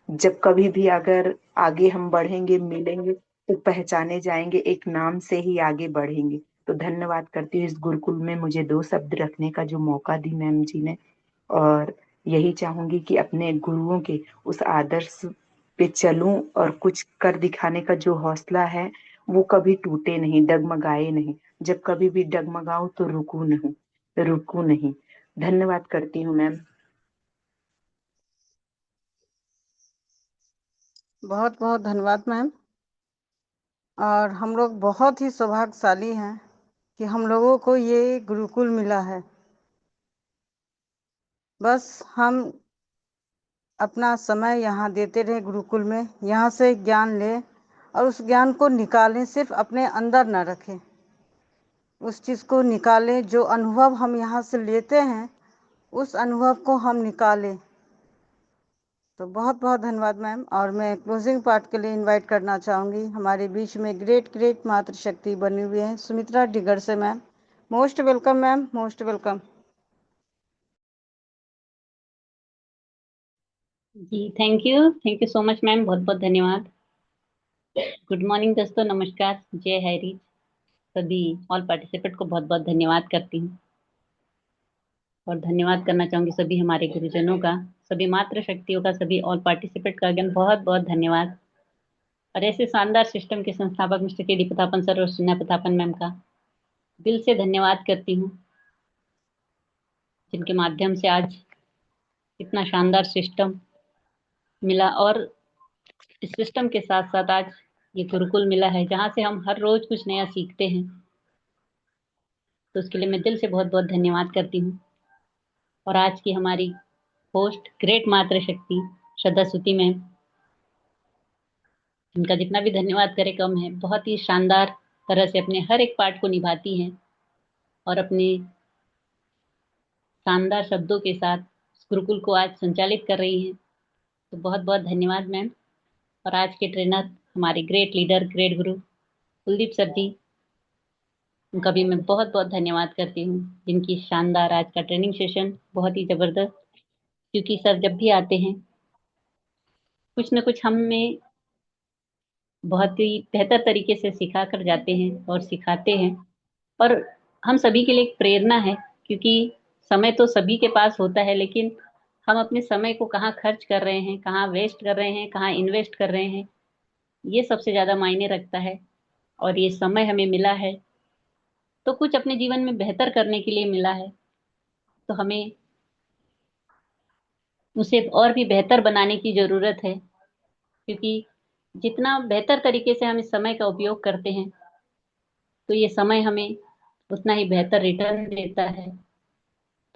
जब कभी भी अगर आगे हम बढ़ेंगे मिलेंगे तो पहचाने जाएंगे, एक नाम से ही आगे बढ़ेंगे। तो धन्यवाद करती हूँ इस गुरुकुल में मुझे 2 शब्द रखने का जो मौका दी मैम जी ने। और यही चाहूंगी कि अपने गुरुओं के उस आदर्श पे चलूं और कुछ कर दिखाने का जो हौसला है वो कभी टूटे नहीं, डगमगाए नहीं। जब कभी भी डगमगाऊं तो रुकू नहीं, रुकू नहीं। धन्यवाद करती हूँ मैम। बहुत बहुत धन्यवाद मैम। और हम लोग बहुत ही सौभाग्यशाली हैं कि हम लोगों को ये गुरुकुल मिला है। बस हम अपना समय यहाँ देते रहे गुरुकुल में, यहाँ से ज्ञान लें और उस ज्ञान को निकालें, सिर्फ अपने अंदर न रखें, उस चीज़ को निकालें। जो अनुभव हम यहाँ से लेते हैं उस अनुभव को हम निकालें। तो बहुत बहुत धन्यवाद मैम। और मैं क्लोजिंग पार्ट के लिए इनवाइट करना चाहूँगी, हमारे बीच में ग्रेट मातृशक्ति बनी हुई हैं सुमित्रा डिगर से ma'am. Most welcome ma'am, most welcome. जी thank you so much ma'am, बहुत बहुत धन्यवाद। गुड मॉर्निंग दोस्तों, नमस्कार, जय हरी। सभी ऑल पार्टिसिपेंट को बहुत बहुत धन्यवाद करती हूँ और धन्यवाद करना चाहूँगी सभी हमारे गुरुजनों का, सभी मातृशक्तियों का, सभी ऑल पार्टिसिपेंट का अगेन बहुत बहुत धन्यवाद। और ऐसे शानदार सिस्टम के संस्थापक मिस्टर के डी प्रतापन सर और सुन्या प्रतापन मैम का दिल से धन्यवाद करती हूँ, जिनके माध्यम से आज इतना शानदार सिस्टम मिला। और इस सिस्टम के साथ साथ आज ये गुरुकुल मिला है जहाँ से हम हर रोज कुछ नया सीखते हैं, तो उसके लिए मैं दिल से बहुत बहुत धन्यवाद करती हूँ। और आज की हमारी होस्ट ग्रेट मातृशक्ति श्रद्धा सूती मैम, इनका जितना भी धन्यवाद करे कम है। बहुत ही शानदार तरह से अपने हर एक पार्ट को निभाती हैं और अपने शानदार शब्दों के साथ इस गुरुकुल को आज संचालित कर रही हैं। तो बहुत बहुत धन्यवाद मैम। और आज के ट्रेनर हमारे ग्रेट लीडर, ग्रेट गुरु कुलदीप सर जी, उनका भी मैं बहुत बहुत धन्यवाद करती हूँ, जिनकी शानदार आज का ट्रेनिंग सेशन बहुत ही जबरदस्त। क्योंकि सर जब भी आते हैं कुछ न कुछ हमें बहुत ही बेहतर तरीके से सिखा कर जाते हैं और सिखाते हैं, और हम सभी के लिए एक प्रेरणा है। क्योंकि समय तो सभी के पास होता है, लेकिन हम अपने समय को कहाँ खर्च कर रहे हैं, कहाँ वेस्ट कर रहे हैं, कहाँ इन्वेस्ट कर रहे हैं, ये सबसे ज्यादा मायने रखता है। और ये समय हमें मिला है तो कुछ अपने जीवन में बेहतर करने के लिए मिला है, तो हमें उसे और भी बेहतर बनाने की जरूरत है। क्योंकि जितना बेहतर तरीके से हम इस समय का उपयोग करते हैं तो ये समय हमें उतना ही बेहतर रिटर्न देता है।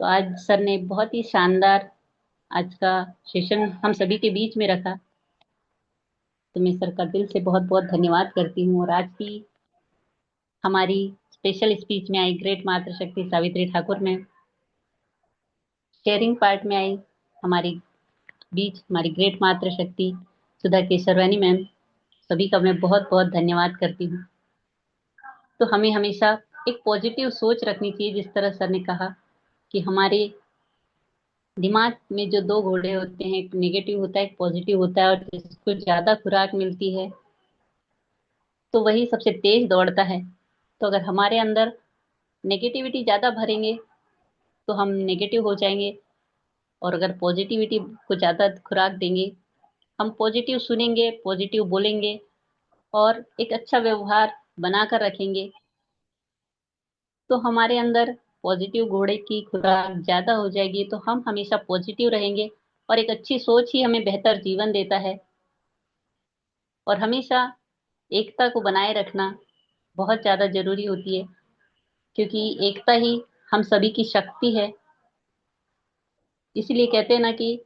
तो आज सर ने बहुत ही शानदार आज का सेशन हम सभी के बीच में रखा, तो मैं सर का दिल से बहुत बहुत धन्यवाद करती हूँ। और आज की हमारी स्पेशल स्पीच में आई ग्रेट मातृशक्ति सावित्री ठाकुर में, शेयरिंग पार्ट में आई हमारी बीच हमारी ग्रेट मातृशक्ति सुधा केशरवानी मैम, सभी का मैं बहुत बहुत धन्यवाद करती हूँ। तो हमें हमेशा एक पॉजिटिव सोच रखनी चाहिए। जिस तरह सर ने कहा कि हमारे दिमाग में जो दो घोड़े होते हैं, एक नेगेटिव होता है, एक पॉजिटिव होता है, और जिसको ज्यादा खुराक मिलती है तो वही सबसे तेज दौड़ता है। तो अगर हमारे अंदर नेगेटिविटी ज्यादा भरेंगे तो हम नेगेटिव हो जाएंगे, और अगर पॉजिटिविटी को ज्यादा खुराक देंगे, हम पॉजिटिव सुनेंगे, पॉजिटिव बोलेंगे और एक अच्छा व्यवहार बनाकर रखेंगे, तो हमारे अंदर पॉजिटिव घोड़े की खुराक ज्यादा हो जाएगी। तो हम हमेशा पॉजिटिव रहेंगे, और एक अच्छी सोच ही हमें बेहतर जीवन देता है। और हमेशा एकता को बनाए रखना बहुत ज्यादा जरूरी होती है, क्योंकि एकता ही हम सभी की शक्ति है। इसीलिए कहते हैं ना कि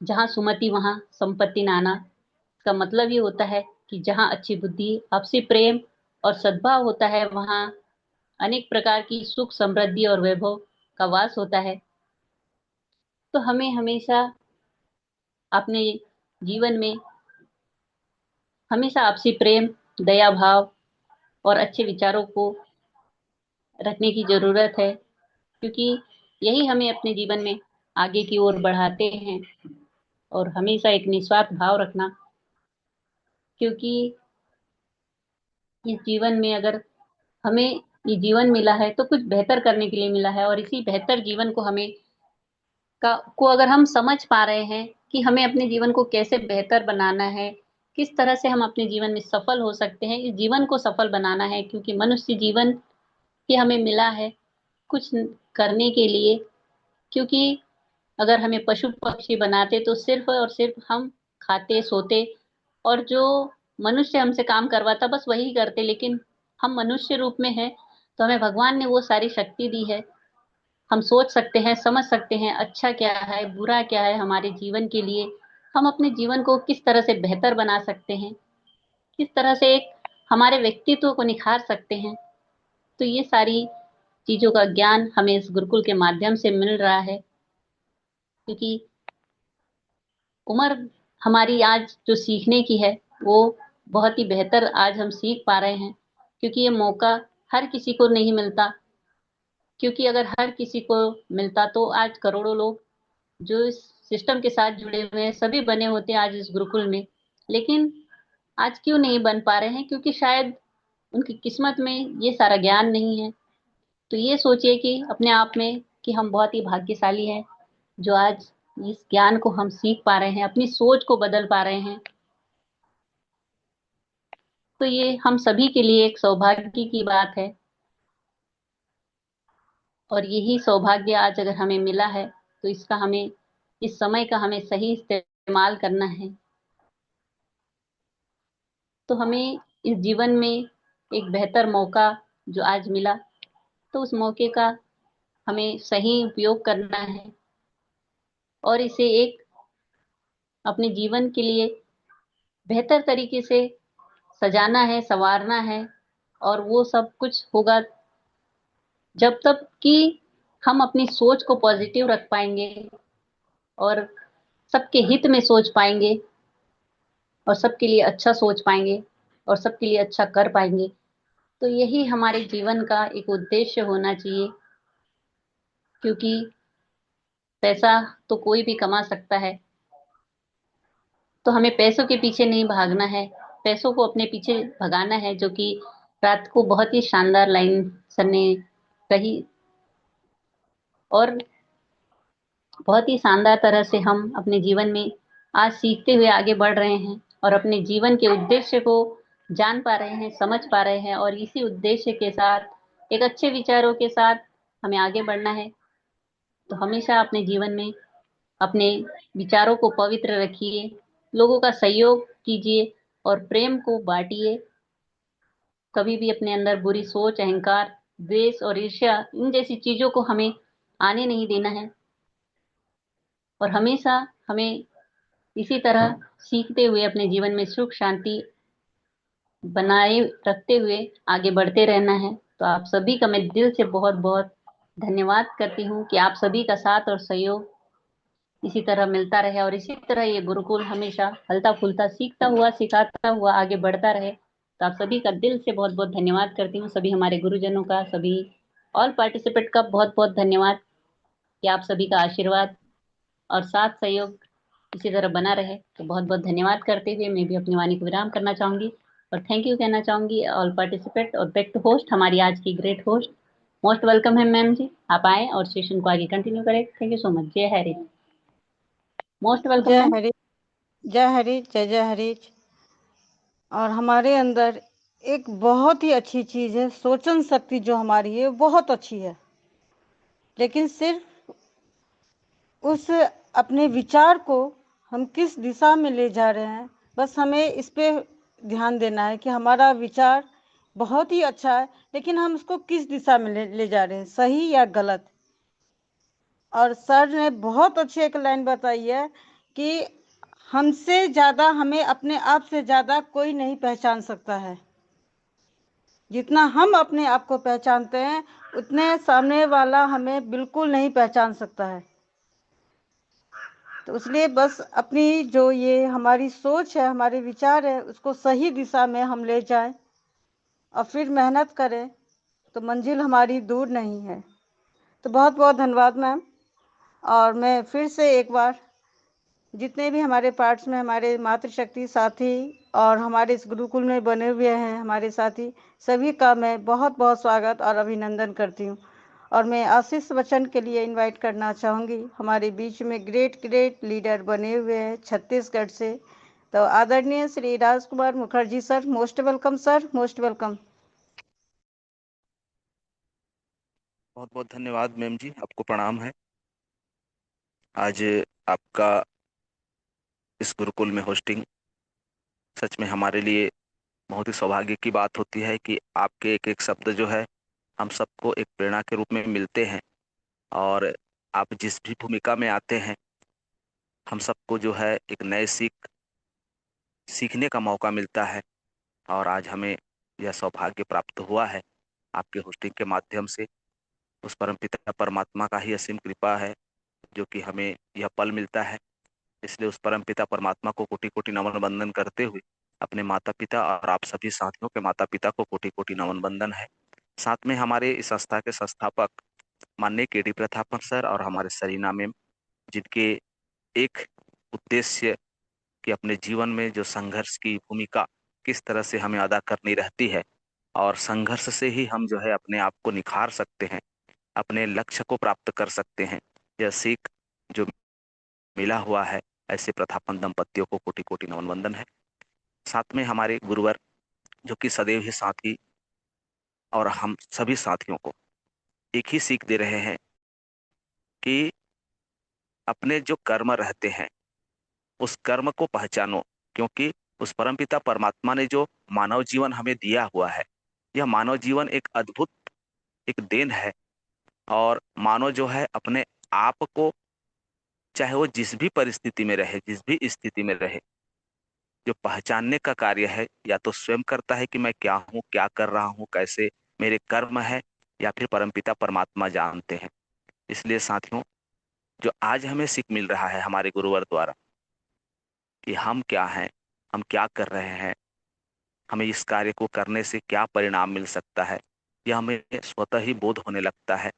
जहाँ सुमति वहां संपत्ति नाना। इसका मतलब ये होता है कि जहाँ अच्छी बुद्धि, आपसी प्रेम और सद्भाव होता है, वहां अनेक प्रकार की सुख, समृद्धि और वैभव का वास होता है। तो हमें हमेशा अपने जीवन में हमेशा आपसी प्रेम, दया भाव और अच्छे विचारों को रखने की जरूरत है, क्योंकि यही हमें अपने जीवन में आगे की ओर बढ़ाते हैं। और हमेशा एक निस्वार्थ भाव रखना, क्योंकि इस जीवन में अगर हमें ये जीवन मिला है तो कुछ बेहतर करने के लिए मिला है, और इसी बेहतर जीवन को अगर हम समझ पा रहे हैं कि हमें अपने जीवन को कैसे बेहतर बनाना है, किस तरह से हम अपने जीवन में सफल हो सकते हैं, इस जीवन को सफल बनाना है। क्योंकि मनुष्य जीवन ही हमें मिला है कुछ करने के लिए। क्योंकि अगर हमें पशु पक्षी बनाते तो सिर्फ और सिर्फ हम खाते सोते, और जो मनुष्य हमसे काम करवाता बस वही करते। लेकिन हम मनुष्य रूप में हैं तो हमें भगवान ने वो सारी शक्ति दी है। हम सोच सकते हैं, समझ सकते हैं अच्छा क्या है, बुरा क्या है हमारे जीवन के लिए, हम अपने जीवन को किस तरह से बेहतर बना सकते हैं, किस तरह से एक हमारे व्यक्तित्व को निखार सकते हैं। तो ये सारी चीजों का ज्ञान हमें इस गुरुकुल के माध्यम से मिल रहा है। क्योंकि उम्र हमारी आज जो सीखने की है वो बहुत ही बेहतर आज हम सीख पा रहे हैं, क्योंकि ये मौका हर किसी को नहीं मिलता। क्योंकि अगर हर किसी को मिलता तो आज करोड़ों लोग जो इस सिस्टम के साथ जुड़े हुए हैं सभी बने होते हैं आज इस गुरुकुल में। लेकिन आज क्यों नहीं बन पा रहे हैं? क्योंकि शायद उनकी किस्मत में ये सारा ज्ञान नहीं है। तो ये सोचिए कि अपने आप में कि हम बहुत ही भाग्यशाली हैं जो आज इस ज्ञान को हम सीख पा रहे हैं, अपनी सोच को बदल पा रहे हैं। तो ये हम सभी के लिए एक सौभाग्य की बात है, और यही सौभाग्य आज अगर हमें मिला है तो इसका हमें इस समय का हमें सही इस्तेमाल करना है। तो हमें इस जीवन में एक बेहतर मौका जो आज मिला, तो उस मौके का हमें सही उपयोग करना है। और इसे एक अपने जीवन के लिए बेहतर तरीके से सजाना है, संवारना है। और वो सब कुछ होगा जब तक कि हम अपनी सोच को पॉजिटिव रख पाएंगे और सबके हित में सोच पाएंगे और सबके लिए अच्छा सोच पाएंगे और सबके लिए अच्छा कर पाएंगे। तो यही हमारे जीवन का एक उद्देश्य होना चाहिए, क्योंकि पैसा तो कोई भी कमा सकता है, तो हमें पैसों के पीछे नहीं भागना है, पैसों को अपने पीछे भगाना है। जो कि रात को बहुत ही शानदार लाइन सर ने कही और बहुत ही शानदार तरह से हम अपने जीवन में आज सीखते हुए आगे बढ़ रहे हैं और अपने जीवन के उद्देश्य को जान पा रहे हैं, समझ पा रहे हैं। और इसी उद्देश्य के साथ एक अच्छे विचारों के साथ हमें आगे बढ़ना है। तो हमेशा अपने जीवन में अपने विचारों को पवित्र रखिए, लोगों का सहयोग कीजिए और प्रेम को बांटिए। कभी भी अपने अंदर बुरी सोच, अहंकार, द्वेष और ईर्ष्या, इन जैसी चीजों को हमें आने नहीं देना है। और हमेशा हमें इसी तरह सीखते हुए अपने जीवन में सुख शांति बनाए रखते हुए आगे बढ़ते रहना है। तो आप सभी का मैं दिल से बहुत बहुत धन्यवाद करती हूँ कि आप सभी का साथ और सहयोग इसी तरह मिलता रहे और इसी तरह ये गुरुकुल हमेशा हल्ता फुलता, सीखता हुआ, सिखाता हुआ आगे बढ़ता रहे। तो आप सभी का दिल से बहुत बहुत धन्यवाद करती हूँ। सभी हमारे गुरुजनों का, सभी ऑल पार्टिसिपेट का बहुत बहुत धन्यवाद कि आप सभी का आशीर्वाद और साथ सहयोग इसी तरह बना रहे। तो बहुत बहुत धन्यवाद करते हुए मैं भी अपनी वाणी को विराम करना चाहूंगी और थैंक यू कहना चाहूंगी ऑल पार्टिसिपेट। और बैक टू होस्ट, हमारी आज की ग्रेट होस्ट, मोस्ट वेलकम है मैम जी। आप आए और सेशन को आगे कंटिन्यू करें। Thank you so much. जय हरि, मोस्ट वेलकम जय मैम। हरि, जय हरि, जय जय हरि। और हमारे अंदर एक बहुत ही अच्छी चीज है, सोचन शक्ति जो हमारी है बहुत अच्छी है, लेकिन सिर्फ उस अपने विचार को हम किस दिशा में ले जा रहे हैं, बस हमें इस पे ध्यान देना है कि हमारा विचार बहुत ही अच्छा है, लेकिन हम उसको किस दिशा में ले जा रहे हैं, सही या गलत। और सर ने बहुत अच्छी एक लाइन बताई है कि हमसे ज़्यादा, हमें अपने आप से ज़्यादा कोई नहीं पहचान सकता है। जितना हम अपने आप को पहचानते हैं, उतने सामने वाला हमें बिल्कुल नहीं पहचान सकता है। तो इसलिए बस अपनी जो ये हमारी सोच है, हमारे विचार है, उसको सही दिशा में हम ले जाएं और फिर मेहनत करें, तो मंजिल हमारी दूर नहीं है। तो बहुत बहुत धन्यवाद मैम। और मैं फिर से एक बार जितने भी हमारे पार्ट्स में हमारे मातृशक्ति साथी और हमारे इस गुरुकुल में बने हुए हैं हमारे साथी, सभी का मैं बहुत बहुत स्वागत और अभिनंदन करती हूँ। और मैं आशीष वचन के लिए इनवाइट करना चाहूँगी। हमारे बीच में ग्रेट ग्रेट लीडर बने हुए हैं छत्तीसगढ़ से, तो आदरणीय Shri Rajkumar Mukherjee sir, most welcome sir, most welcome. बहुत बहुत धन्यवाद मैम जी, आपको प्रणाम है। आज आपका इस गुरुकुल में होस्टिंग सच में हमारे लिए बहुत ही सौभाग्य की बात होती है कि आपके एक एक शब्द जो है हम सबको एक प्रेरणा के रूप में मिलते हैं। और आप जिस भी भूमिका में आते हैं, हम सबको जो है एक नए सीखने का मौका मिलता है। और आज हमें यह सौभाग्य प्राप्त हुआ है आपके होस्टिंग के माध्यम से। उस परमपिता परमात्मा का ही असीम कृपा है जो कि हमें यह पल मिलता है। इसलिए उस परमपिता परमात्मा को कोटि कोटि नमन वंदन करते हुए अपने माता पिता और आप सभी साथियों के माता पिता को कोटि कोटि नमन वंदन है। साथ में हमारे इस संस्था के संस्थापक माननीय केडी प्रतापन सर और हमारे सरीना मैम, जिनके एक उद्देश्य कि अपने जीवन में जो संघर्ष की भूमिका किस तरह से हमें अदा करनी रहती है और संघर्ष से ही हम जो है अपने आप को निखार सकते हैं, अपने लक्ष्य को प्राप्त कर सकते हैं, यह सीख जो मिला हुआ है ऐसे प्रथापन दंपतियों को कोटि कोटि नमन वंदन है। साथ में हमारे गुरुवर जो कि सदैव ही साथी और हम सभी साथियों को एक ही सीख दे रहे हैं कि अपने जो कर्म रहते हैं उस कर्म को पहचानो, क्योंकि उस परमपिता परमात्मा ने जो मानव जीवन हमें दिया हुआ है, यह मानव जीवन एक अद्भुत एक देन है। और मानव जो है अपने आप को चाहे वो जिस भी परिस्थिति में रहे, जिस भी स्थिति में रहे, जो पहचानने का कार्य है या तो स्वयं करता है कि मैं क्या हूँ, क्या कर रहा हूँ, कैसे मेरे कर्म है, या फिर परमपिता परमात्मा जानते हैं। इसलिए साथियों, जो आज हमें सीख मिल रहा है हमारे गुरुवर द्वारा कि हम क्या हैं, हम क्या कर रहे हैं, हमें इस कार्य को करने से क्या परिणाम मिल सकता है, यह हमें स्वतः ही बोध होने लगता है।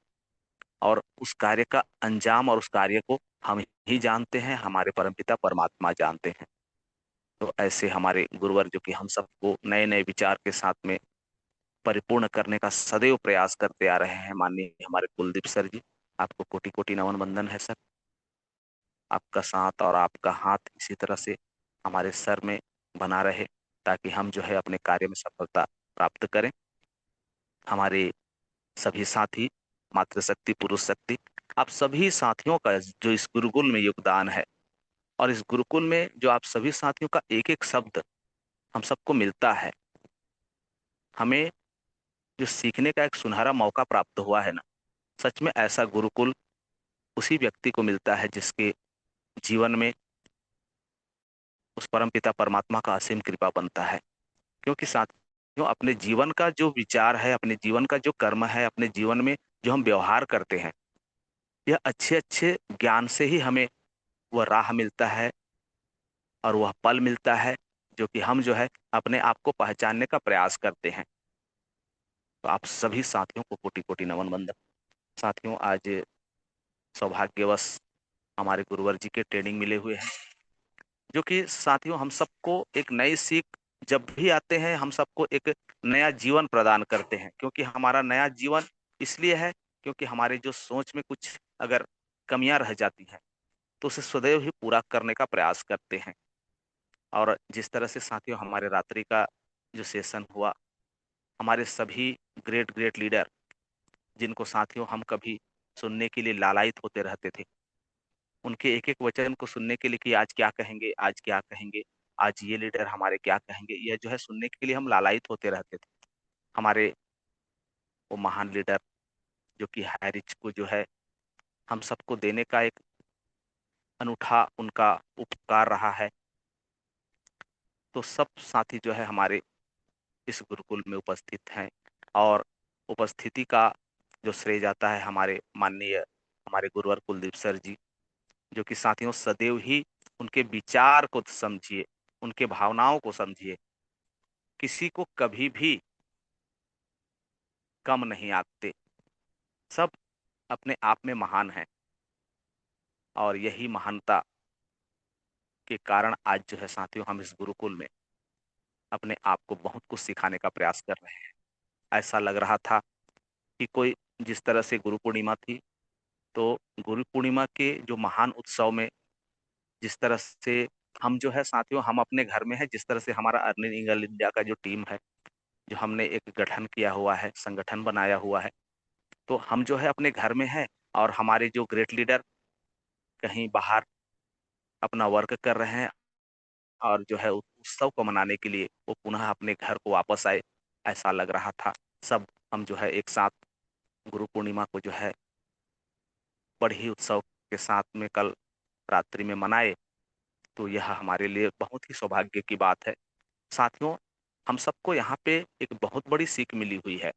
और उस कार्य का अंजाम और उस कार्य को हम ही जानते हैं, हमारे परमपिता परमात्मा जानते हैं। तो ऐसे हमारे गुरुवर जो कि हम सबको नए नए विचार के साथ में परिपूर्ण करने का सदैव प्रयास करते आ रहे हैं, माननीय हमारे कुलदीप सर जी, आपको कोटि कोटि नमन वंदन है सर। आपका साथ और आपका हाथ इसी तरह से हमारे सर में बना रहे, ताकि हम जो है अपने कार्य में सफलता प्राप्त करें। हमारे सभी साथी, मातृशक्ति, पुरुष शक्ति, आप सभी साथियों का जो इस गुरुकुल में योगदान है, और इस गुरुकुल में जो आप सभी साथियों का एक एक शब्द हम सबको मिलता है, हमें जो सीखने का एक सुनहरा मौका प्राप्त हुआ है ना, सच में ऐसा गुरुकुल उसी व्यक्ति को मिलता है जिसके जीवन में उस परम पिता परमात्मा का असीम कृपा बनता है। क्योंकि साथियों, अपने जीवन का जो विचार है, अपने जीवन का जो कर्म है, अपने जीवन में जो हम व्यवहार करते हैं, यह अच्छे अच्छे ज्ञान से ही हमें वह राह मिलता है और वह पल मिलता है जो कि हम जो है अपने आप को पहचानने का प्रयास करते हैं। तो आप सभी साथियों को कोटि कोटि नमन वंदन। साथियों, आज सौभाग्यवश हमारे गुरुवर जी के ट्रेनिंग मिले हुए हैं, जो कि साथियों हम सबको एक नई सीख जब भी आते हैं, हम सबको एक नया जीवन प्रदान करते हैं। क्योंकि हमारा नया जीवन इसलिए है क्योंकि हमारे जो सोच में कुछ अगर कमियां रह जाती हैं तो उसे सदैव ही पूरा करने का प्रयास करते हैं। और जिस तरह से साथियों हमारे रात्रि का जो सेशन हुआ, हमारे सभी ग्रेट ग्रेट लीडर, जिनको साथियों हम कभी सुनने के लिए लालायित होते रहते थे, उनके एक एक वचन को सुनने के लिए कि आज क्या कहेंगे, आज क्या कहेंगे, आज ये लीडर हमारे क्या कहेंगे, यह जो है सुनने के लिए हम लालायित होते रहते थे। हमारे वो महान लीडर जो कि हैरिच को जो है हम सबको देने का एक अनूठा उनका उपकार रहा है। तो सब साथी जो है हमारे इस गुरुकुल में उपस्थित हैं, और उपस्थिति का जो श्रेय जाता है हमारे माननीय हमारे गुरुवर कुलदीप सर जी, जो कि साथियों सदैव ही उनके विचार को समझिए, उनके भावनाओं को समझिए, किसी को कभी भी कम नहीं आंकते, सब अपने आप में महान हैं। और यही महानता के कारण आज जो है साथियों हम इस गुरुकुल में अपने आप को बहुत कुछ सिखाने का प्रयास कर रहे हैं। ऐसा लग रहा था कि कोई, जिस तरह से गुरु पूर्णिमा थी, तो गुरु पूर्णिमा के जो महान उत्सव में जिस तरह से हम जो है साथियों हम अपने घर में है, जिस तरह से हमारा अर्निंग ईगल इंडिया का जो टीम है, जो हमने एक गठन किया हुआ है, संगठन बनाया हुआ है, तो हम जो है अपने घर में है, और हमारे जो ग्रेट लीडर कहीं बाहर अपना वर्क कर रहे हैं, और जो है उत्सव को मनाने के लिए वो पुनः अपने घर को वापस आए, ऐसा लग रहा था। सब हम जो है एक साथ गुरु पूर्णिमा को जो है बड़े ही उत्सव के साथ में कल रात्रि में मनाए, तो यह हमारे लिए बहुत ही सौभाग्य की बात है। साथियों, हम सबको यहाँ पे एक बहुत बड़ी सीख मिली हुई है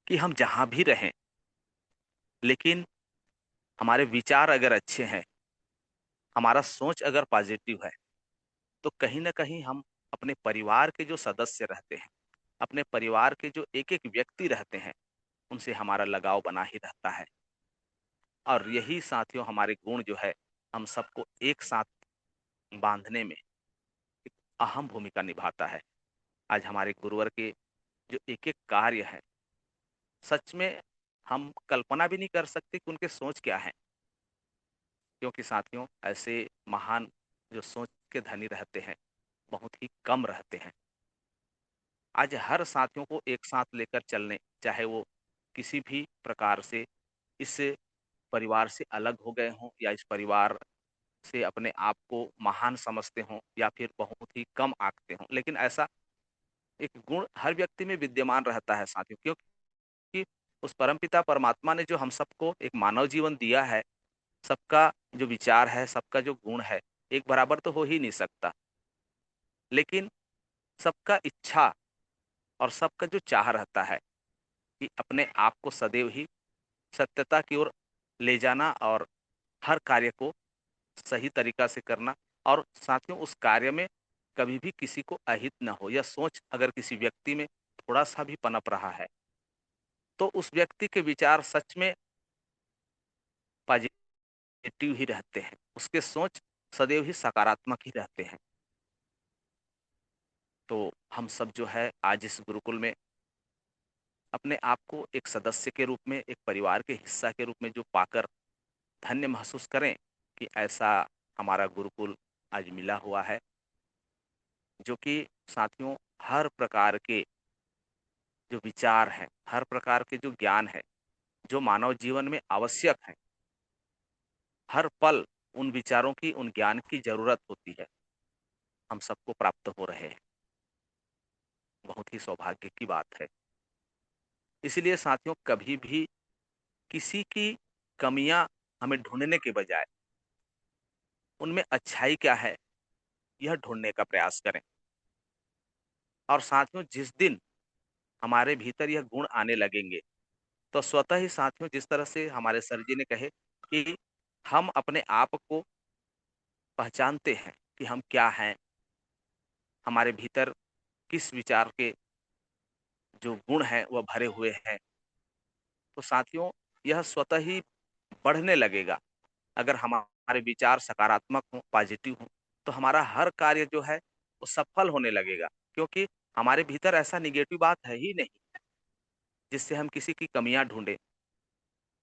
कि हम जहाँ भी रहें, लेकिन हमारे विचार अगर अच्छे हैं, हमारा सोच अगर पॉजिटिव है, तो कहीं ना कहीं हम अपने परिवार के जो सदस्य रहते हैं, अपने परिवार के जो एक एक व्यक्ति रहते हैं, उनसे हमारा लगाव बना ही रहता है। और यही साथियों हमारे गुण जो है हम सबको एक साथ बांधने में एक अहम भूमिका निभाता है। आज हमारे गुरुवर के जो एक एक कार्य है, सच में हम कल्पना भी नहीं कर सकते कि उनके सोच क्या है। क्योंकि साथियों ऐसे महान जो सोच के धनी रहते हैं बहुत ही कम रहते हैं। आज हर साथियों को एक साथ लेकर चलने, चाहे वो किसी भी प्रकार से इस परिवार से अलग हो गए हों, या इस परिवार से अपने आप को महान समझते हों, या फिर बहुत ही कम आंकते हों, लेकिन ऐसा एक गुण हर व्यक्ति में विद्यमान रहता है साथियों। क्योंकि उस परमपिता परमात्मा ने जो हम सबको एक मानव जीवन दिया है, सबका जो विचार है, सबका जो गुण है, एक बराबर तो हो ही नहीं सकता, लेकिन सबका इच्छा और सबका जो चाह रहता है कि अपने आप को सदैव ही सत्यता की ओर ले जाना और हर कार्य को सही तरीका से करना, और साथियों उस कार्य में कभी भी किसी को अहित न हो। यह सोच अगर किसी व्यक्ति में थोड़ा सा भी पनप रहा है तो उस व्यक्ति के विचार सच में पॉजिटिव ही रहते हैं, उसके सोच सदैव ही सकारात्मक ही रहते हैं। तो हम सब जो है आज इस गुरुकुल में अपने आप को एक सदस्य के रूप में, एक परिवार के हिस्सा के रूप में जो पाकर धन्य महसूस करें कि ऐसा हमारा गुरुकुल आज मिला हुआ है, जो कि साथियों हर प्रकार के जो विचार हैं, हर प्रकार के जो ज्ञान है, जो मानव जीवन में आवश्यक है, हर पल उन विचारों की, उन ज्ञान की जरूरत होती है, हम सबको प्राप्त हो रहे हैं। बहुत ही सौभाग्य की बात है। इसलिए साथियों कभी भी किसी की कमियां हमें ढूंढने के बजाय उनमें अच्छाई क्या है यह ढूंढने का प्रयास करें। और साथियों जिस दिन हमारे भीतर यह गुण आने लगेंगे तो स्वतः ही साथियों, जिस तरह से हमारे सर जी ने कहे कि हम अपने आप को पहचानते हैं कि हम क्या हैं, हमारे भीतर किस विचार के जो गुण हैं वह भरे हुए हैं, तो साथियों यह स्वतः ही बढ़ने लगेगा। अगर हमारे विचार सकारात्मक हों, पॉजिटिव हों, तो हमारा हर कार्य जो है वो सफल होने लगेगा, क्योंकि हमारे भीतर ऐसा निगेटिव बात है ही नहीं जिससे हम किसी की कमियां ढूंढें,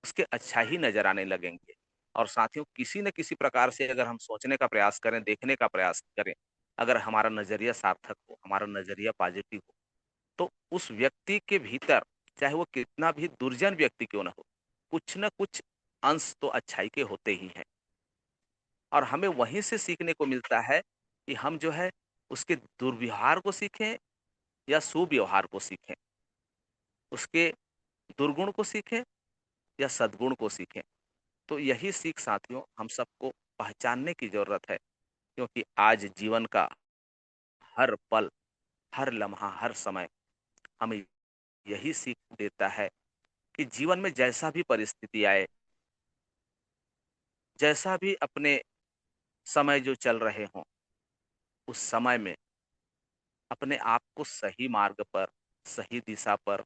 उसके अच्छा ही नजर आने लगेंगे। और साथियों किसी न किसी प्रकार से अगर हम सोचने का प्रयास करें, देखने का प्रयास करें, अगर हमारा नजरिया सार्थक हो, हमारा नजरिया पॉजिटिव हो, तो उस व्यक्ति के भीतर, चाहे वो कितना भी दुर्जन व्यक्ति क्यों ना हो, कुछ न कुछ अंश तो अच्छाई के होते ही हैं। और हमें वहीं से सीखने को मिलता है कि हम जो है उसके दुर्व्यवहार को सीखें या सुव्यवहार को सीखें, उसके दुर्गुण को सीखें या सद्गुण को सीखें। तो यही सीख साथियों हम सबको पहचानने की जरूरत है, क्योंकि आज जीवन का हर पल, हर लम्हा, हर समय हमें यही सीख देता है कि जीवन में जैसा भी परिस्थिति आए, जैसा भी अपने समय जो चल रहे हों, उस समय में अपने आप को सही मार्ग पर, सही दिशा पर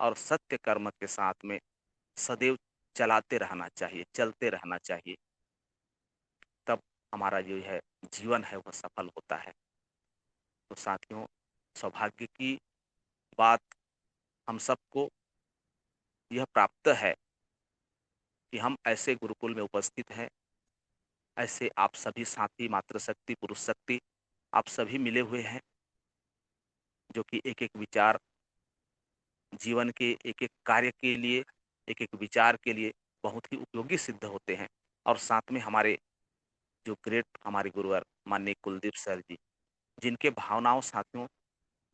और सत्य कर्म के साथ में सदैव चलाते रहना चाहिए, चलते रहना चाहिए। तब हमारा जो है जीवन है वह सफल होता है। तो साथियों सौभाग्य की बात हम सबको यह प्राप्त है कि हम ऐसे गुरुकुल में उपस्थित हैं, ऐसे आप सभी साथी, मातृशक्ति, पुरुष शक्ति, आप सभी मिले हुए हैं, जो कि एक एक विचार, जीवन के एक एक कार्य के लिए, एक एक विचार के लिए बहुत ही उपयोगी सिद्ध होते हैं। और साथ में हमारे जो ग्रेट हमारे गुरुवर माननीय कुलदीप सर जी, जिनके भावनाओं साथियों,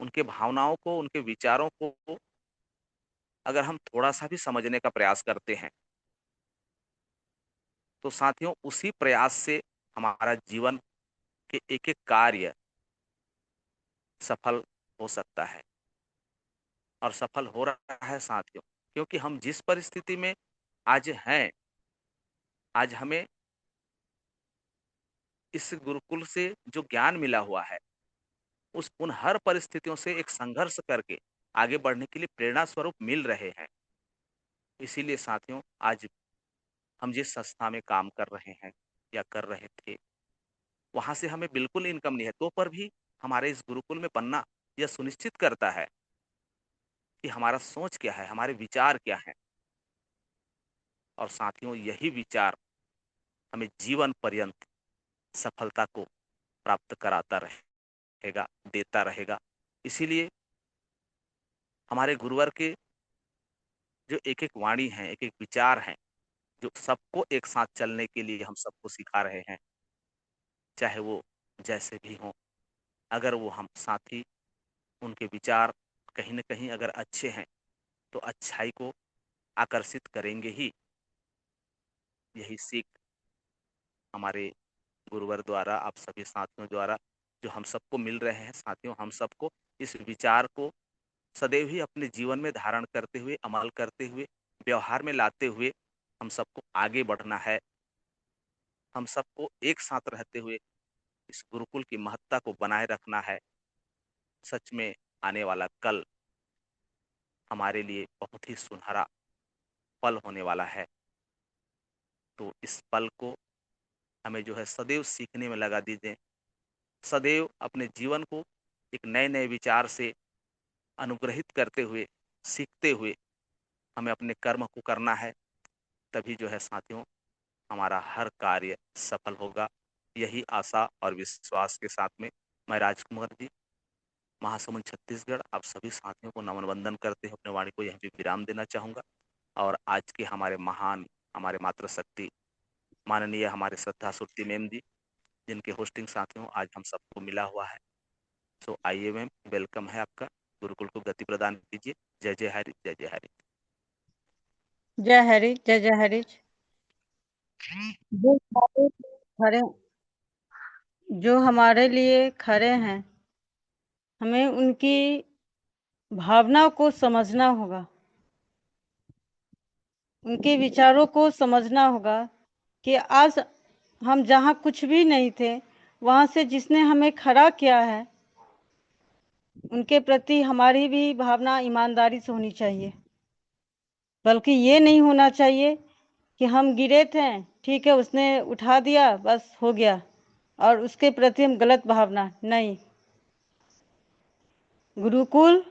उनके भावनाओं को, उनके विचारों को अगर हम थोड़ा सा भी समझने का प्रयास करते हैं तो साथियों उसी प्रयास से हमारा जीवन के एक एक कार्य सफल हो सकता है। और सफल हो रहा है साथियों, क्योंकि हम जिस परिस्थिति में आज हैं, आज हमें इस गुरुकुल से जो ज्ञान मिला हुआ है, उस उन हर परिस्थितियों से एक संघर्ष करके आगे बढ़ने के लिए प्रेरणा स्वरूप मिल रहे हैं। इसीलिए साथियों आज हम जिस संस्था में काम कर रहे हैं या कर रहे थे, वहां से हमें बिल्कुल इनकम नहीं है, तो पर भी हमारे इस गुरुकुल में बनना यह सुनिश्चित करता है कि हमारा सोच क्या है, हमारे विचार क्या है। और साथियों यही विचार हमें जीवन पर्यंत सफलता को प्राप्त कराता रहेगा, देता रहेगा। इसीलिए हमारे गुरुवर के जो एक एक वाणी है, एक एक विचार है, जो सबको एक साथ चलने के लिए हम सबको सिखा रहे हैं, चाहे वो जैसे भी हों, अगर वो हम साथी, उनके विचार कहीं न कहीं अगर अच्छे हैं तो अच्छाई को आकर्षित करेंगे ही। यही सीख हमारे गुरुवर द्वारा, आप सभी साथियों द्वारा जो हम सबको मिल रहे हैं। साथियों, हम सबको इस विचार को सदैव ही अपने जीवन में धारण करते हुए, अमल करते हुए, व्यवहार में लाते हुए हम सबको आगे बढ़ना है। हम सबको एक साथ रहते हुए इस गुरुकुल की महत्ता को बनाए रखना है। सच में आने वाला कल हमारे लिए बहुत ही सुनहरा पल होने वाला है। तो इस पल को हमें जो है सदैव सीखने में लगा दीजिए। सदैव अपने जीवन को एक नए नए विचार से अनुग्रहित करते हुए, सीखते हुए हमें अपने कर्म को करना है। तभी जो है साथियों हमारा हर कार्य सफल होगा। यही आशा और विश्वास के साथ में मैं राजकुमार जी, महासमुंद छत्तीसगढ़, आप सभी साथियों को नमन वंदन करते हुए अपने वाणी को यहीं पे विराम देना चाहूंगा। और आज के हमारे महान, हमारे मातृशक्ति माननीय हमारे श्रद्धा सुरती मैम जी, जिनके होस्टिंग साथियों आज हम सबको मिला हुआ है। सो आइए मैम, वेलकम है आपका। गुरुकुल को गति प्रदान कीजिए। जय जय हरि, जय जय हरि। जय हरि, जय जय हरि। जो हमारे खड़े जो हमारे लिए खड़े हैं, हमें उनकी भावना को समझना होगा, उनके विचारों को समझना होगा कि आज हम जहाँ कुछ भी नहीं थे, वहाँ से जिसने हमें खड़ा किया है, उनके प्रति हमारी भी भावना ईमानदारी से होनी चाहिए। बल्कि ये नहीं होना चाहिए कि हम गिरे थे, ठीक है, उसने उठा दिया, बस हो गया, और उसके प्रति हम गलत भावना नहीं। गुरुकुल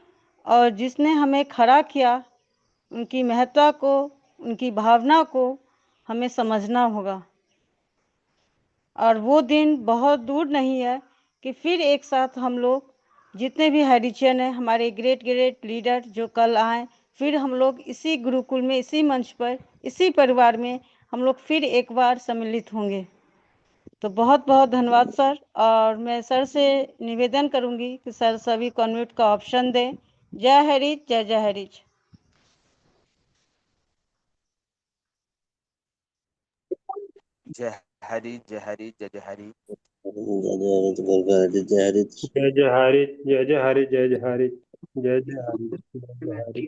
और जिसने हमें खड़ा किया, उनकी महत्ता को, उनकी भावना को हमें समझना होगा। और वो दिन बहुत दूर नहीं है कि फिर एक साथ हम लोग जितने भी हरिजन हैं, हमारे ग्रेट ग्रेट लीडर जो कल आए, फिर हम लोग इसी गुरुकुल में, इसी मंच पर, इसी परिवार में हम लोग फिर एक बार सम्मिलित होंगे। तो बहुत बहुत धन्यवाद सर। और मैं सर से निवेदन करूंगी कि सर सभी को अनम्यूट का ऑप्शन दें। जय हरि, जय जय हरि। जय हरि, जय हरि, जय जय हरि। जय जय हरि, जय जय हरि। जय जय हरि, जय जय हरि, जय जय हरि, जय जय हरि, जय जय हरि।